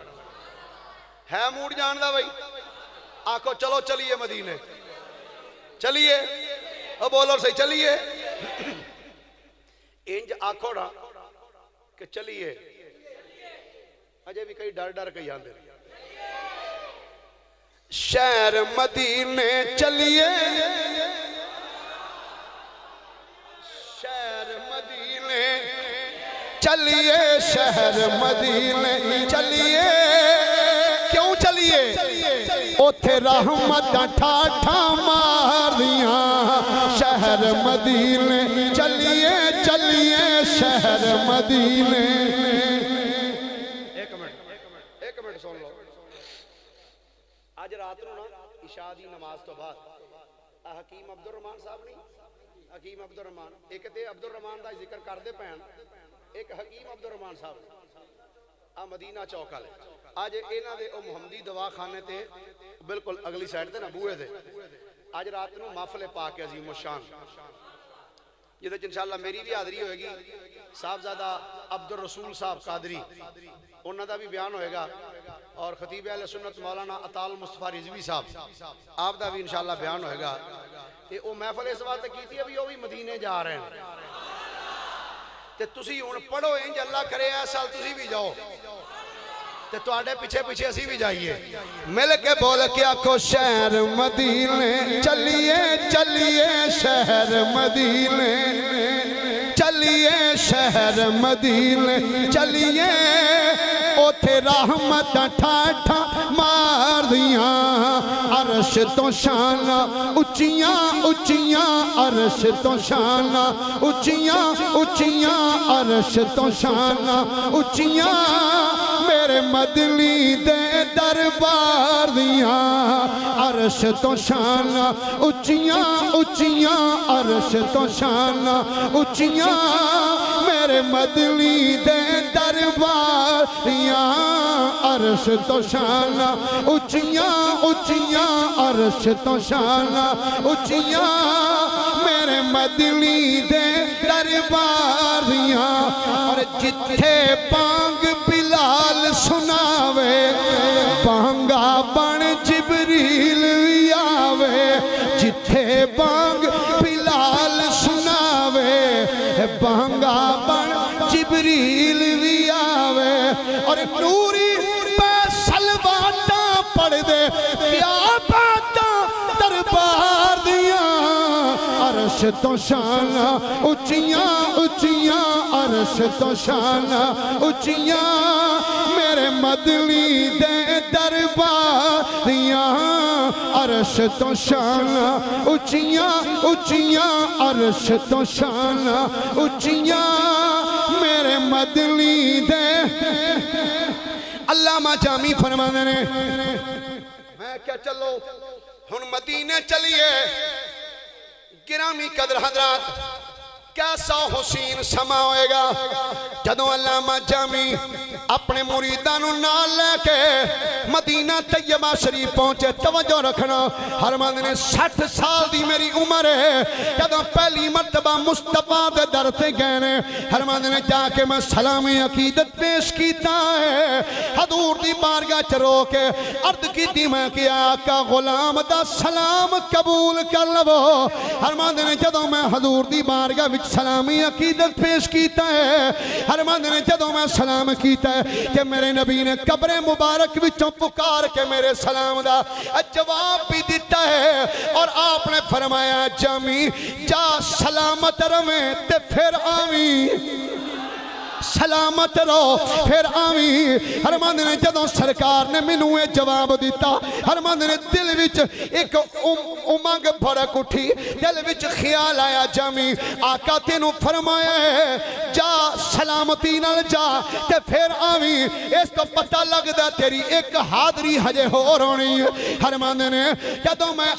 B: ہے موڑ جان دا بھائی آکھو چلو چلیے مدینے چلیے اب بولو صحیح چلیے انج آکھو نا کہ چلیے اجے بھی کئی ڈر ڈر کئی آندے شہر مدینے چلیے شہر مدینے چلیے شہر مدینے چلیے کیوں چلیے اوتھے رحمت ٹھاٹھا مار دیاں شہر مدینے چلیے چلیے شہر مدینے ایک منٹ سن لو آج رات نو نا عشاء دی نماز تو بعد حکیم عبد الرحمان صاحب نہیں حکیم عبد الرحمان ایک تے عبد الرحمان دا ذکر کر دے پین ایک حکیم عبد الرحمان صاحب مدینہ چوکا لے آج اینا دے او محمدی دوا خانے تے بالکل اگلی سائٹ تے نا بوئے دے آج رات نو محفل پاک عظیم و شان یہ تو انشاءاللہ میری بھی حاضری ہوئے گی صاحبزادہ عبد الرسول صاحب قادری انہوں دا بھی بیان ہوئے گا اور خطیب اہل سنت مولانا عطا المصطفیٰ رضوی صاحب آپ دا بھی انشاءاللہ بیان ہوئے گا کہ وہ محفل اس بات کی تھی ابھی وہ بھی مدینے جا رہے ہیں تے تسی ان پڑھو انج اللہ کرے اے سال تسی بھی جاؤ تے تو آڑے پیچھے پیچھے اسی بھی جائیے مل کے بول کے آکھو شہر مدینے چلیے چلیے شہر مدینے چلیے شہر مدینے چلیے اوتھے رحمت ٹھاٹھا مار دیاں عرش تو شانہ اچیاں اچیاں عرش تو شانہ اچیاں اچیاں عرش تو شانہ اچیاں میرے مدنی دے دربار دیاں عرش تو شانہ اچیاں اچیاں عرش تو شانہ اچیاں میرے مدنی دے دربار دیاں عرش تو شانہ اچیاں اچیاں عرش تو شانہ اچیاں میرے مدنی دے درباریاں اور جتھے بانگ بلال سناوے بانگا بن جبریل بھی آوے جتھے بانگ بلال سناوے بانگا بن جبریل بھی آوے اور نوری پہ سلواتاں پڑھ دے کیا باتاں دربار دیاں عرش تو شان اچیاں اچیاں عرش تو شان اچیاں میرے مدنی دے درباریاں عرش تو شان اچیاں اچیاں عرش تو شان اچیاں میرے مدنی دے علامہ جامی فرمانے نے میں کیا چلو ہن مدینے چلیے گرامی قدر حضرات کیسا حسین سما ہوئے گا جدوں علامہ جامی اپنے مریدانو نال لے کے مدینہ طیبہ شریف پہنچے توجہ رکھنا حرمند نے 60 سال دی میری عمر ہے جدوں پہلی مرتبہ مصطفیٰ دے در تے گئے نے حرمند نے جا کے میں سلام عقیدت پیش کیتا ہے حضور دی بارگاہ چ رو کے عرض کیتی میں کہ آقا غلام دا سلام قبول کر لو حرمند نے جدوں میں حضور دی بارگاہ وچ سلامی عقیدت پیش کیتا ہے حرمند نے جدوں میں سلام کیتا ہے کہ میرے نبی نے قبر مبارک وچوں پکار کے میرے سلام دا جواب بھی دیتا ہے اور آپ نے فرمایا جامی جا سلامت رویں تے پھر آویں سلامت رو پھر آویں حرمند نے جدوں سرکار نے مینوں اے جواب دیتا حرمند نے دل وچ ایک امنگ بھڑک اٹھی دل وچ خیال آیا جامی آقا تینوں فرمایا ہے جا سلامتی نال جا تے پھر آویں اس تو پتہ لگدا تیری ایک حاضری ہجے ہور ہونی ہے حرمند نے جدوں میں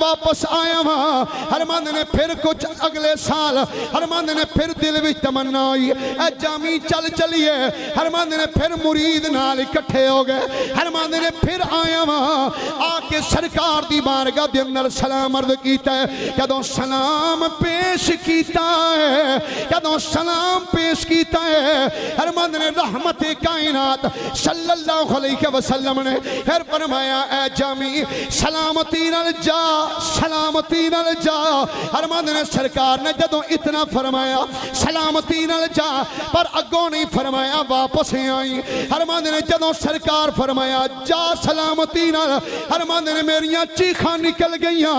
B: واپس آیا ہاں حرمند نے پھر کچھ اگلے سال حرمند نے پھر دل وچ تمنا ہوئی اے جامی چل چلیے حرمند نے پھر مرید نال اکٹھے ہو گئے حرمند نے پھر آیا وہاں آ کے سرکار دی بارگاہ دے اندر سلام عرض کیتا ہے جدوں سلام پیش کیتا ہے جدوں سلام پیش کیتا ہے حرمند نے رحمت کائنات صلی اللہ علیہ وسلم نے پھر فرمایا اے جامی سلامتی نال جا سلامتی نال جا حرمند نے سرکار نے جدوں اتنا فرمایا سلامتی نال جا پر اگوں نہیں فرمایا واپس ہی آئی حرمند نے جدوں سرکار فرمایا جا سلامتی نال حرمند نے میریاں چیخاں نکل گئیاں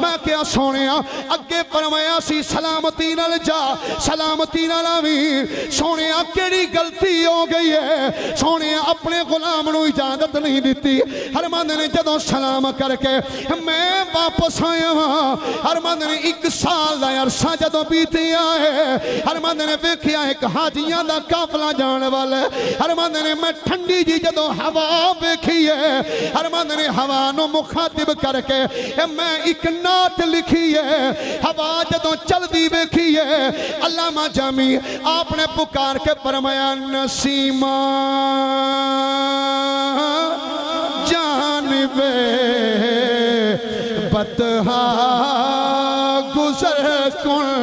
B: میں کیا سونیا اگے فرمایا سی سلامتی نال جا سلامتی نال آویں سونیا کیڑی غلطی ہو گئی ہے سونیا اپنے غلام نو اجازت نہیں دیتی حرمند نے جدوں سلام کر کے میں واپس آیا ہاں حرمند نے 1 سال دا عرصہ جدوں بیتیا ہے حرمند نے ویکھیا ایک حاجیاں دا قافلہ جان والا حرمند نے میں ٹھنڈی جی جدوں ہوا ویکھی ہے حرمند نے ہوا نو مخاطب کر کے میں ایک نعت لکھی ہے ہوا جدوں چل دی ویکھی ہے علامہ جامی آپ نے پکار کے فرمایا نسیمہ جانب بطحا گزر کن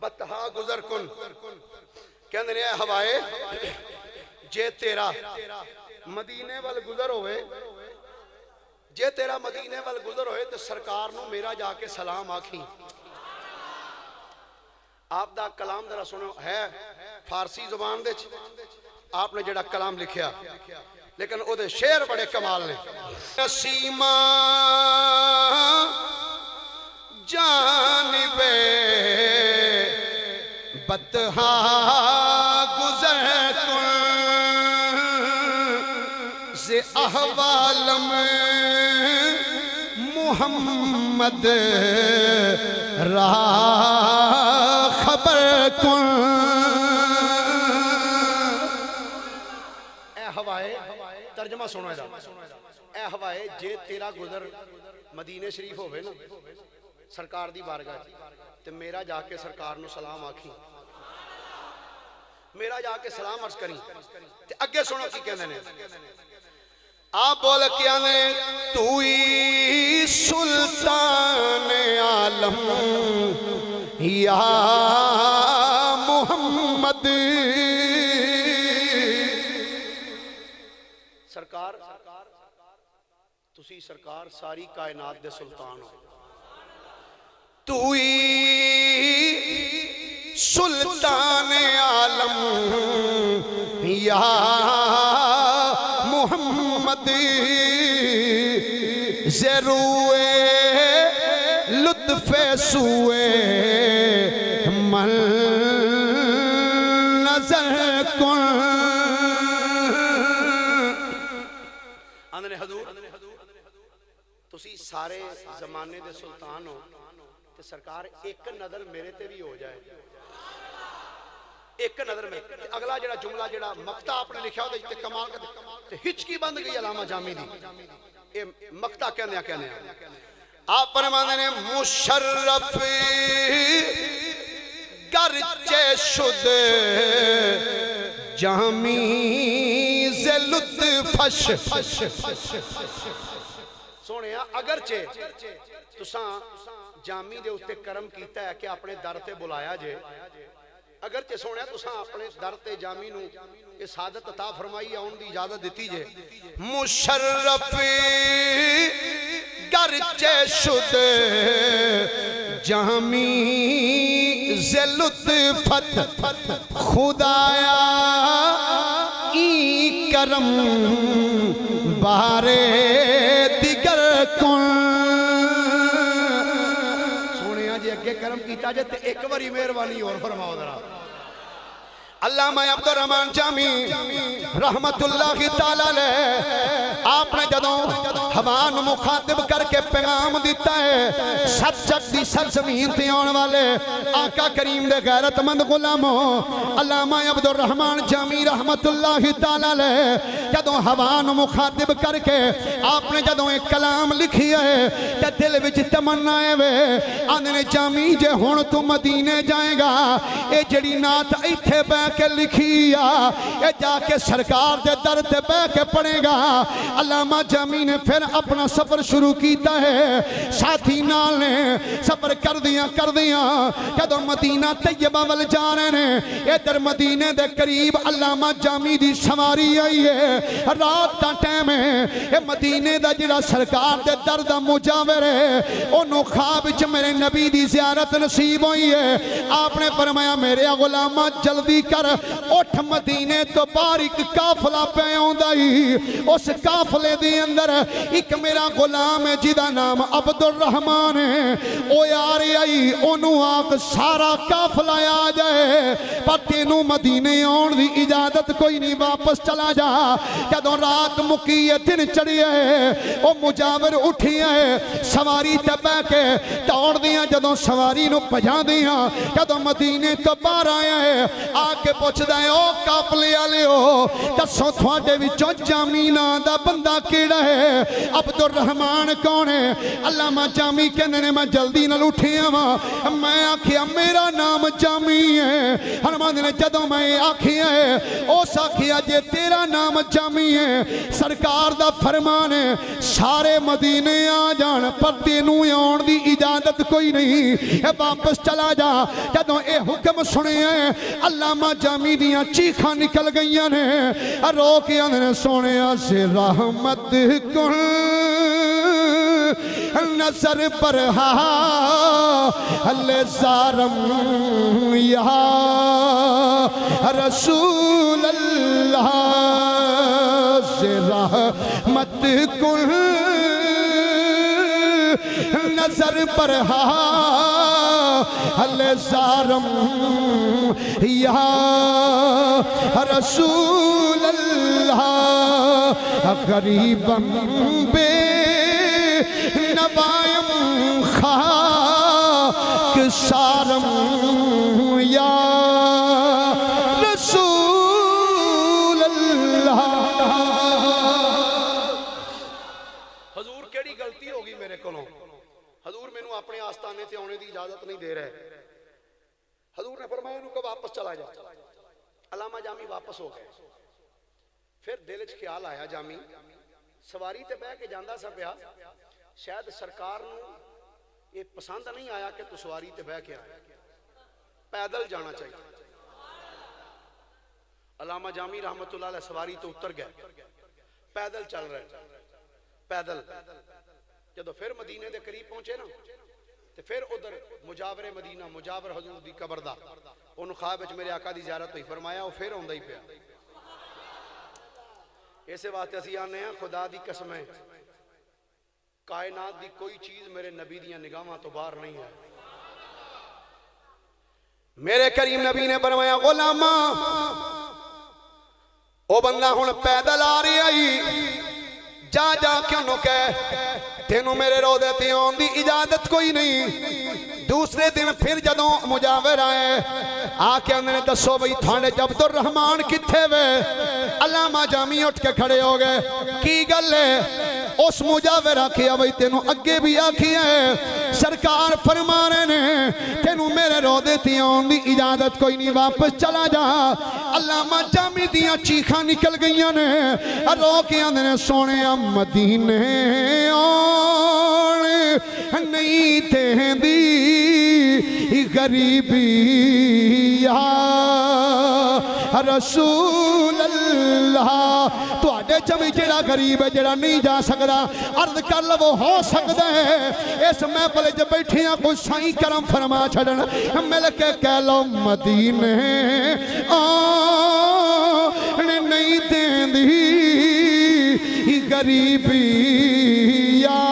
B: بطحا گزر کن کہنے رہے ہوائے جے تیرا مدینے وال گزر ہوئے جے تیرا مدینے وال گزر ہوئے تو سرکار نو میرا جا کے سلام آکھیں آپ دا کلام ذرا سنو ہے فارسی زبان دے آپ نے جڑا کلام لکھیا لیکن او دے شعر بڑے کمال نے نسیمہ جانب بطحا گزر کن سے احوالم محمد را خبر کن اے ہوائے ترجمہ سنو اے ہوائے جے تیرا گزر مدینہ شریف ہوئے نا سرکار دی بارگاہ تے میرا جا کے سرکار نو سلام آکھی
A: میرا جا کے سلام عرض کریں تے اگے سنو کی کہندے نے
B: آپ بول کے آنے توئی سلطان عالم یا محمد
A: سرکار تسی سرکار ساری کائنات دے سلطان ہو
B: توئی سلطان عالم یا محمد ضروے لطف سوئے من نظر کن
A: آندھنے حضور تسی سارے زمانے دے سلطان ہو تے سرکار ایک نظر میرے تے بھی ہو جائے ایک نظر میں اگلا جڑا جملہ جڑا مقطع آپ نے لکھا ہوتا ہے کمال کا ہچکی بند گئی علامہ جامی دی یہ مقطع کہنے
B: آپ فرمانے نے مشرف گرچہ شد جامی ز لطفش
A: سونے اگرچہ تساں جامی دے اتے کرم کیتا ہے کہ اپنے در تے بلایا جے اگرچہ سونے تساں اپنے در تے جامی نو یہ سعادت عطا فرمائی آن دی اجازت دیتی جے
B: مشرف گرچہ شد جامی ز لطفت خدایا ای کرم بارے دیگر کن
A: سونے جی اگے کرم کیتا جے تے ایک باری مہربانی اور فرماؤ ذرا
B: علامہ عبد الرحمن جامی رحمت اللہ تعالیٰ لے آپ نے جدوں حوان مخاطب کر کے پیغام دیتا ہے سب جگ دی سرزمین تے آن والے آقا کریم دے غیرت مند غلاموں علامہ عبد الرحمن جامی رحمت اللہ تعالیٰ لے جدوں حوان مخاطب کر کے آپ نے جدوں ایک کلام لکھی ہے تے دل وچ تمنا ہے وے آندھنے جامی جے ہون تو مدینے جائے گا اے جڑی نات ایتھے بے کے لکھیا اے جا کے سرکار دے در تے بے کے پڑھے گا علامہ جامی نے پھر اپنا سفر شروع کیتا ہے ساتھی نال نے سفر کر دیا جدوں مدینہ طیبہ ول جانے نے ادھر مدینے دے قریب علامہ جامی دی سواری آئی ہے رات دا ٹائم ہے اے مدینے دا جڑا سرکار دے در دا مجاور ہے انہوں خواب وچ میرے نبی دی زیارت نصیب ہوئی ہے آپ نے فرمایا میرے غلامہ جلدی کر اٹھ مدینے تو باریک کافلہ پہ آؤندائی اس کافلے دی اندر ایک میرا غلام ہے جیدہ نام عبد الرحمن ہے او یاری آئی انہوں آگ سارا کافلہ آ جائے پر تینوں مدینے آن دی اجازت کوئی نہیں واپس چلا جا جدوں رات مکیے دن چڑھی ہے او مجاور اٹھی ہے سواری تبہ کے توڑ دیا جدوں سواری نو پجا دیا جدوں مدینے تو بار آیا ہے آکے پوچھ دائیں او کافلے آلے ہو دسو تھوڑے وچوں جامینہ دا بندہ کیڑا ہے عبد الرحمن کون ہے علامہ جامی کہنے نے میں جلدی نہ لٹھیا میں آکھیا میرا نام جامی ہے حرمان نے جدوں میں آکھیا ہے او ساکھیا جے تیرا نام جامی ہے سرکار دا فرمان ہے سارے مدینے آ جان پر تینوں آن دی اجازت کوئی نہیں واپس چلا جا جدوں اے حکم سنے ہیں علامہ جامی دیاں چیخاں نکل گئیاں نے رو کے اندر سونے سے رحمت کن نظر پر اللہ زارم یا رسول اللہ سے رحمت کن نظر پر اللہ زارم یا رسول اللہ غریبم بے نبائم خاک سارم یا رسول اللہ
A: حضور کیڑی غلطی ہوگی میرے کولوں حضور میں نو اپنے آستانے تے آنے دی اجازت نہیں دے رہے حضور نے فرمایا انہوں کو واپس چلا جا
B: علامہ جامی واپس ہو گئے. پھر دل چ خیال آیا جامی سواری تے بہ کے جاندہ سا پیا, شاید سرکار نو یہ پسند نہیں آیا کہ تو سواری تے بہ کے آیا, پیدل جانا چاہیے. علامہ جامی رحمت اللہ علیہ سواری تو اتر گئے, پیدل چل رہے, پیدل. جدو پھر مدینے دے قریب پہنچے نا تے پھر ادھر مجاور مدینہ, مجاور حضور دی قبر دا, انہوں خواب وچ میرے آقا دی زیارت ہوئی, فرمایا وہ پھر آندا ہی پیا. اسے واسطے اسی آنے ہیں خدا دی قسم ہے کائنات دی کوئی چیز میرے نبی دیاں نگاہاں تو باہر نہیں ہے. میرے کریم نبی نے فرمایا غلامہ او بندہ ہن پیدل آ رہی آئی, جا جا کے انہوں کہے تینوں میرے روضے تے آن دی اجازت کوئی نہیں. دوسرے دن پھر جدوں مجاور آئے آ کے انہوں نے دسو بھئی تھانے عبد الرحمن کتھے وے. علامہ جامی اٹھ کے کھڑے ہو گئے, کی گل ہے؟ اس مجاور آکھیا بھئی تینوں اگے بھی آکھیا ہے سرکار فرما رہے نے تینوں میرے روضے تے آن دی اجازت کوئی نہیں, واپس چلا جا. علامہ جامی دیاں چیخاں نکل گئیاں نے, رو کے اندر نے سونے مدینے آن نہیں تیندی غریبی یا رسول اللہ. تو آڈے چمی جڑا غریب ہے جڑا نہیں جا سکتا عرض کر لو ہو سکتا ہے اس محفل جب بیٹھیاں کوئی سائیں کرم فرما چھڑن مل کے کہہ لو مدینے آن نہیں تیندی غریبی یا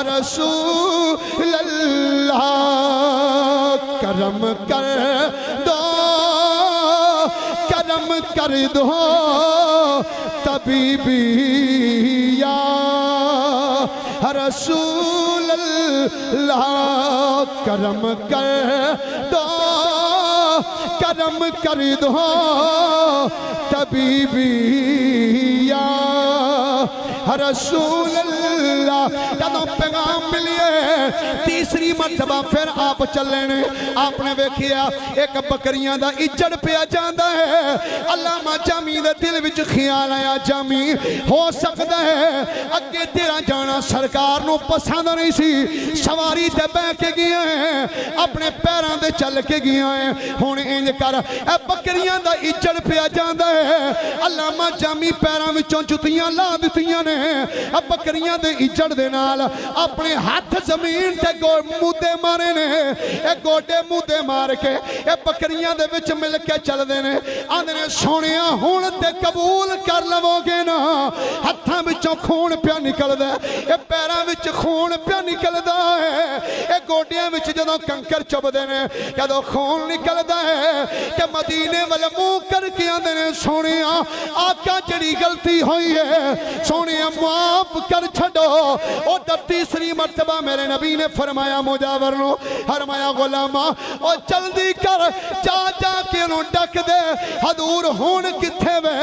B: رسول اللہ. کرم کر دو, کرم کر دو طبیبی یا رسول اللہ. کرم کر دو, کرم کر دو طبیبی یا رسول اللہ. جدوں پیغام ملیے تیسری مرتبہ پھر آپ چلنے, آپ نے ویکھیا ایک بکریاں دا اجڑ پیا جاندا ہے. علامہ جامی دے دل وچ خیال آیا جامی ہو سکتا ہے اگے تیرا جانا سرکار نو پسند نہیں سی, سواری تے بہ کے گیا ہے اپنے پیراں دے چل کے گیا ہے, ہن انج کر اے بکریاں دا اجڑ پیا جاندا ہے. علامہ جامی پیراں وچوں جُتیاں لا دتیاں نے, بکریاں دے اجڑ دے نال اپنے ہاتھ زمین تے مودے مارے نے, اے گوڈے مودے مار کے اے بکریاں دے وچ مل کے چل دے نے. آندے نے سونیا ہون تے قبول کر لو گے نا, ہتھاں وچوں خون پیا نکل دا, اے پیراں وچ خون پیا نکل دا ہے, اے گوڈیاں وچ جدوں کنکر چب دے نے جدوں خون نکل دا ہے تے مدینے والے منہ کر کے آندے نے سونیا آقا جڑی غلطی ہوئی ہے سونیا معاف کر چھڑو. او تیسری مرتبہ میرے نبی نے فرمایا مجاور نو, فرمایا غلامہ او جلدی کر جا جا کے انہوں ڈک دے حضور ہون کتھے وے.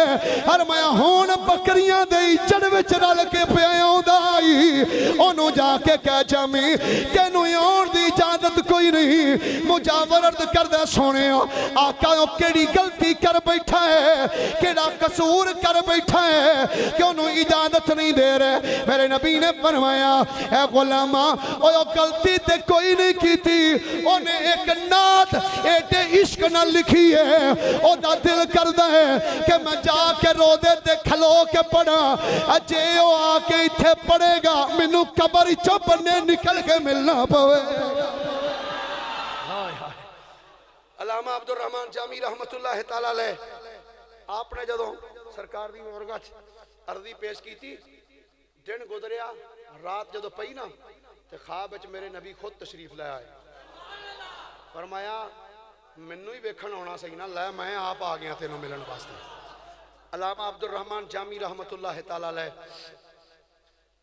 B: فرمایا ہون بکریاں دے چڑھ وچ رل کے پیاؤں دائی, انہوں جا کے کہہ جامی تینوں یون دی اجازت کوئی نہیں. مجاور عرض کر دے سونے آقا کیڑی غلطی کر بیٹھا ہے, کیڑا قصور کر بیٹھا ہے کہ انہوں اجازت نہیں دے رہے. میرے نبی نے فرمایا اے غلامہ او غلطی تے کوئی نہیں کی تھی, انہیں ایک نعت ایڈے عشق نہ لکھی ہے, او دا دل کردہ ہے کہ میں جا کے رودے تے کھلو کے پڑھا, اجے او آکے اتھے پڑھے گا منو قبر چوپنے نکل کے ملنا پوے. علامہ عبد الرحمن جامی رحمت اللہ تعالیٰ علیہ آپ نے جدوں سرکار دی مورگا عرضی پیش کی تھی, دن گزریا رات جدو پئی نا تے خواب وچ میرے نبی خود تشریف لے آئے. فرمایا منو ہی ویکھن ہونا صحیح نہ لے, میں آپ آ گیا تینوں ملن واسطے. علامہ عبد الرحمن جامی رحمت اللہ تعالیٰ علیہ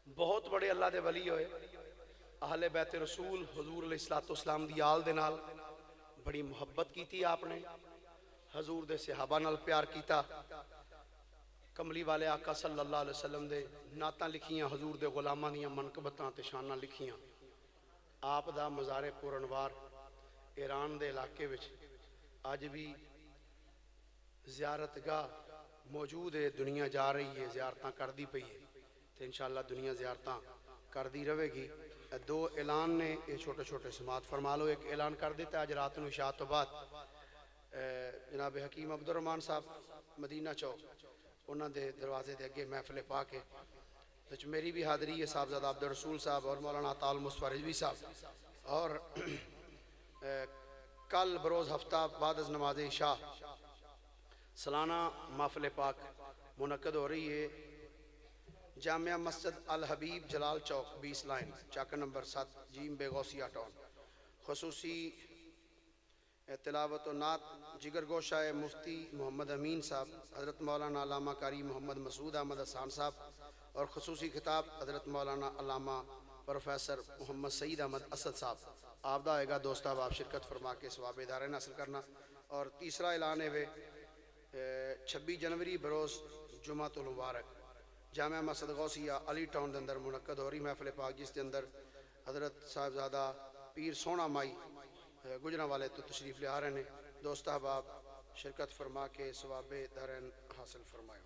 B: بہت بڑے اللہ دے ولی ہوئے, اہل بیت رسول حضور علیہ السلام دی آل دے نال بڑی محبت کی تھی. آپ نے حضور دے صحابہ نال پیار کیتا, کملی والے آقا صلی اللہ علیہ وسلم دے نعتاں لکھیاں, حضور دے غلاماں دیاں منقبتاں تے شاناں لکھیاں. آپ دا مزار پورنوار ایران دے علاقے وچ آج بھی
A: زیارت گاہ موجود ہے، دنیا جا رہی ہے، زیارتاں کر دی پئی ہے تو انشاءاللہ دنیا زیارتاں کر دی رہے گی۔ دو اعلان نے، یہ چھوٹے چھوٹے سماعت فرما لو۔ ایک اعلان کر دیتا ہے، آج رات نو عشاء تو بعد جناب حکیم عبدالرحمن صاحب مدینہ چوک انہاں دے دروازے دے اگے محفل پا کے میری بھی حاضری ہے، صاحبزادہ عبدالرسول صاحب اور مولانا عطا المصطفیٰ رضوی صاحب، اور کل بروز ہفتہ بعد از نماز عشاء سالانہ محفل پاک منعقد ہو رہی ہے جامعہ مسجد الحبیب جلال چوک 20 لائن چاکر نمبر 7 جیم بے غوثیہ ٹاؤن۔ خصوصی تلاوت و نعت جگر گوشہ مفتی محمد امین صاحب، حضرت مولانا علامہ قاری محمد مسعود احمد حسان صاحب، اور خصوصی خطاب حضرت مولانا علامہ پروفیسر محمد سعید احمد اسد صاحب۔ آپ دا آئے گا دوست آپ شرکت فرما کے ثواب ادارے حاصل کرنا۔ اور تیسرا اعلان ہے 26 جنوری بروز جمعۃ المبارک جامعہ مسجد غوثیہ علی ٹاؤن دے اندر منعقد ہو رہی محفل پاک، جس کے اندر حضرت صاحبزادہ پیر سونا مائی گجرا والے تو تشریف لے آ رہے ہیں۔ دوست احباب شرکت فرما کے ثواب دارین حاصل فرمائے۔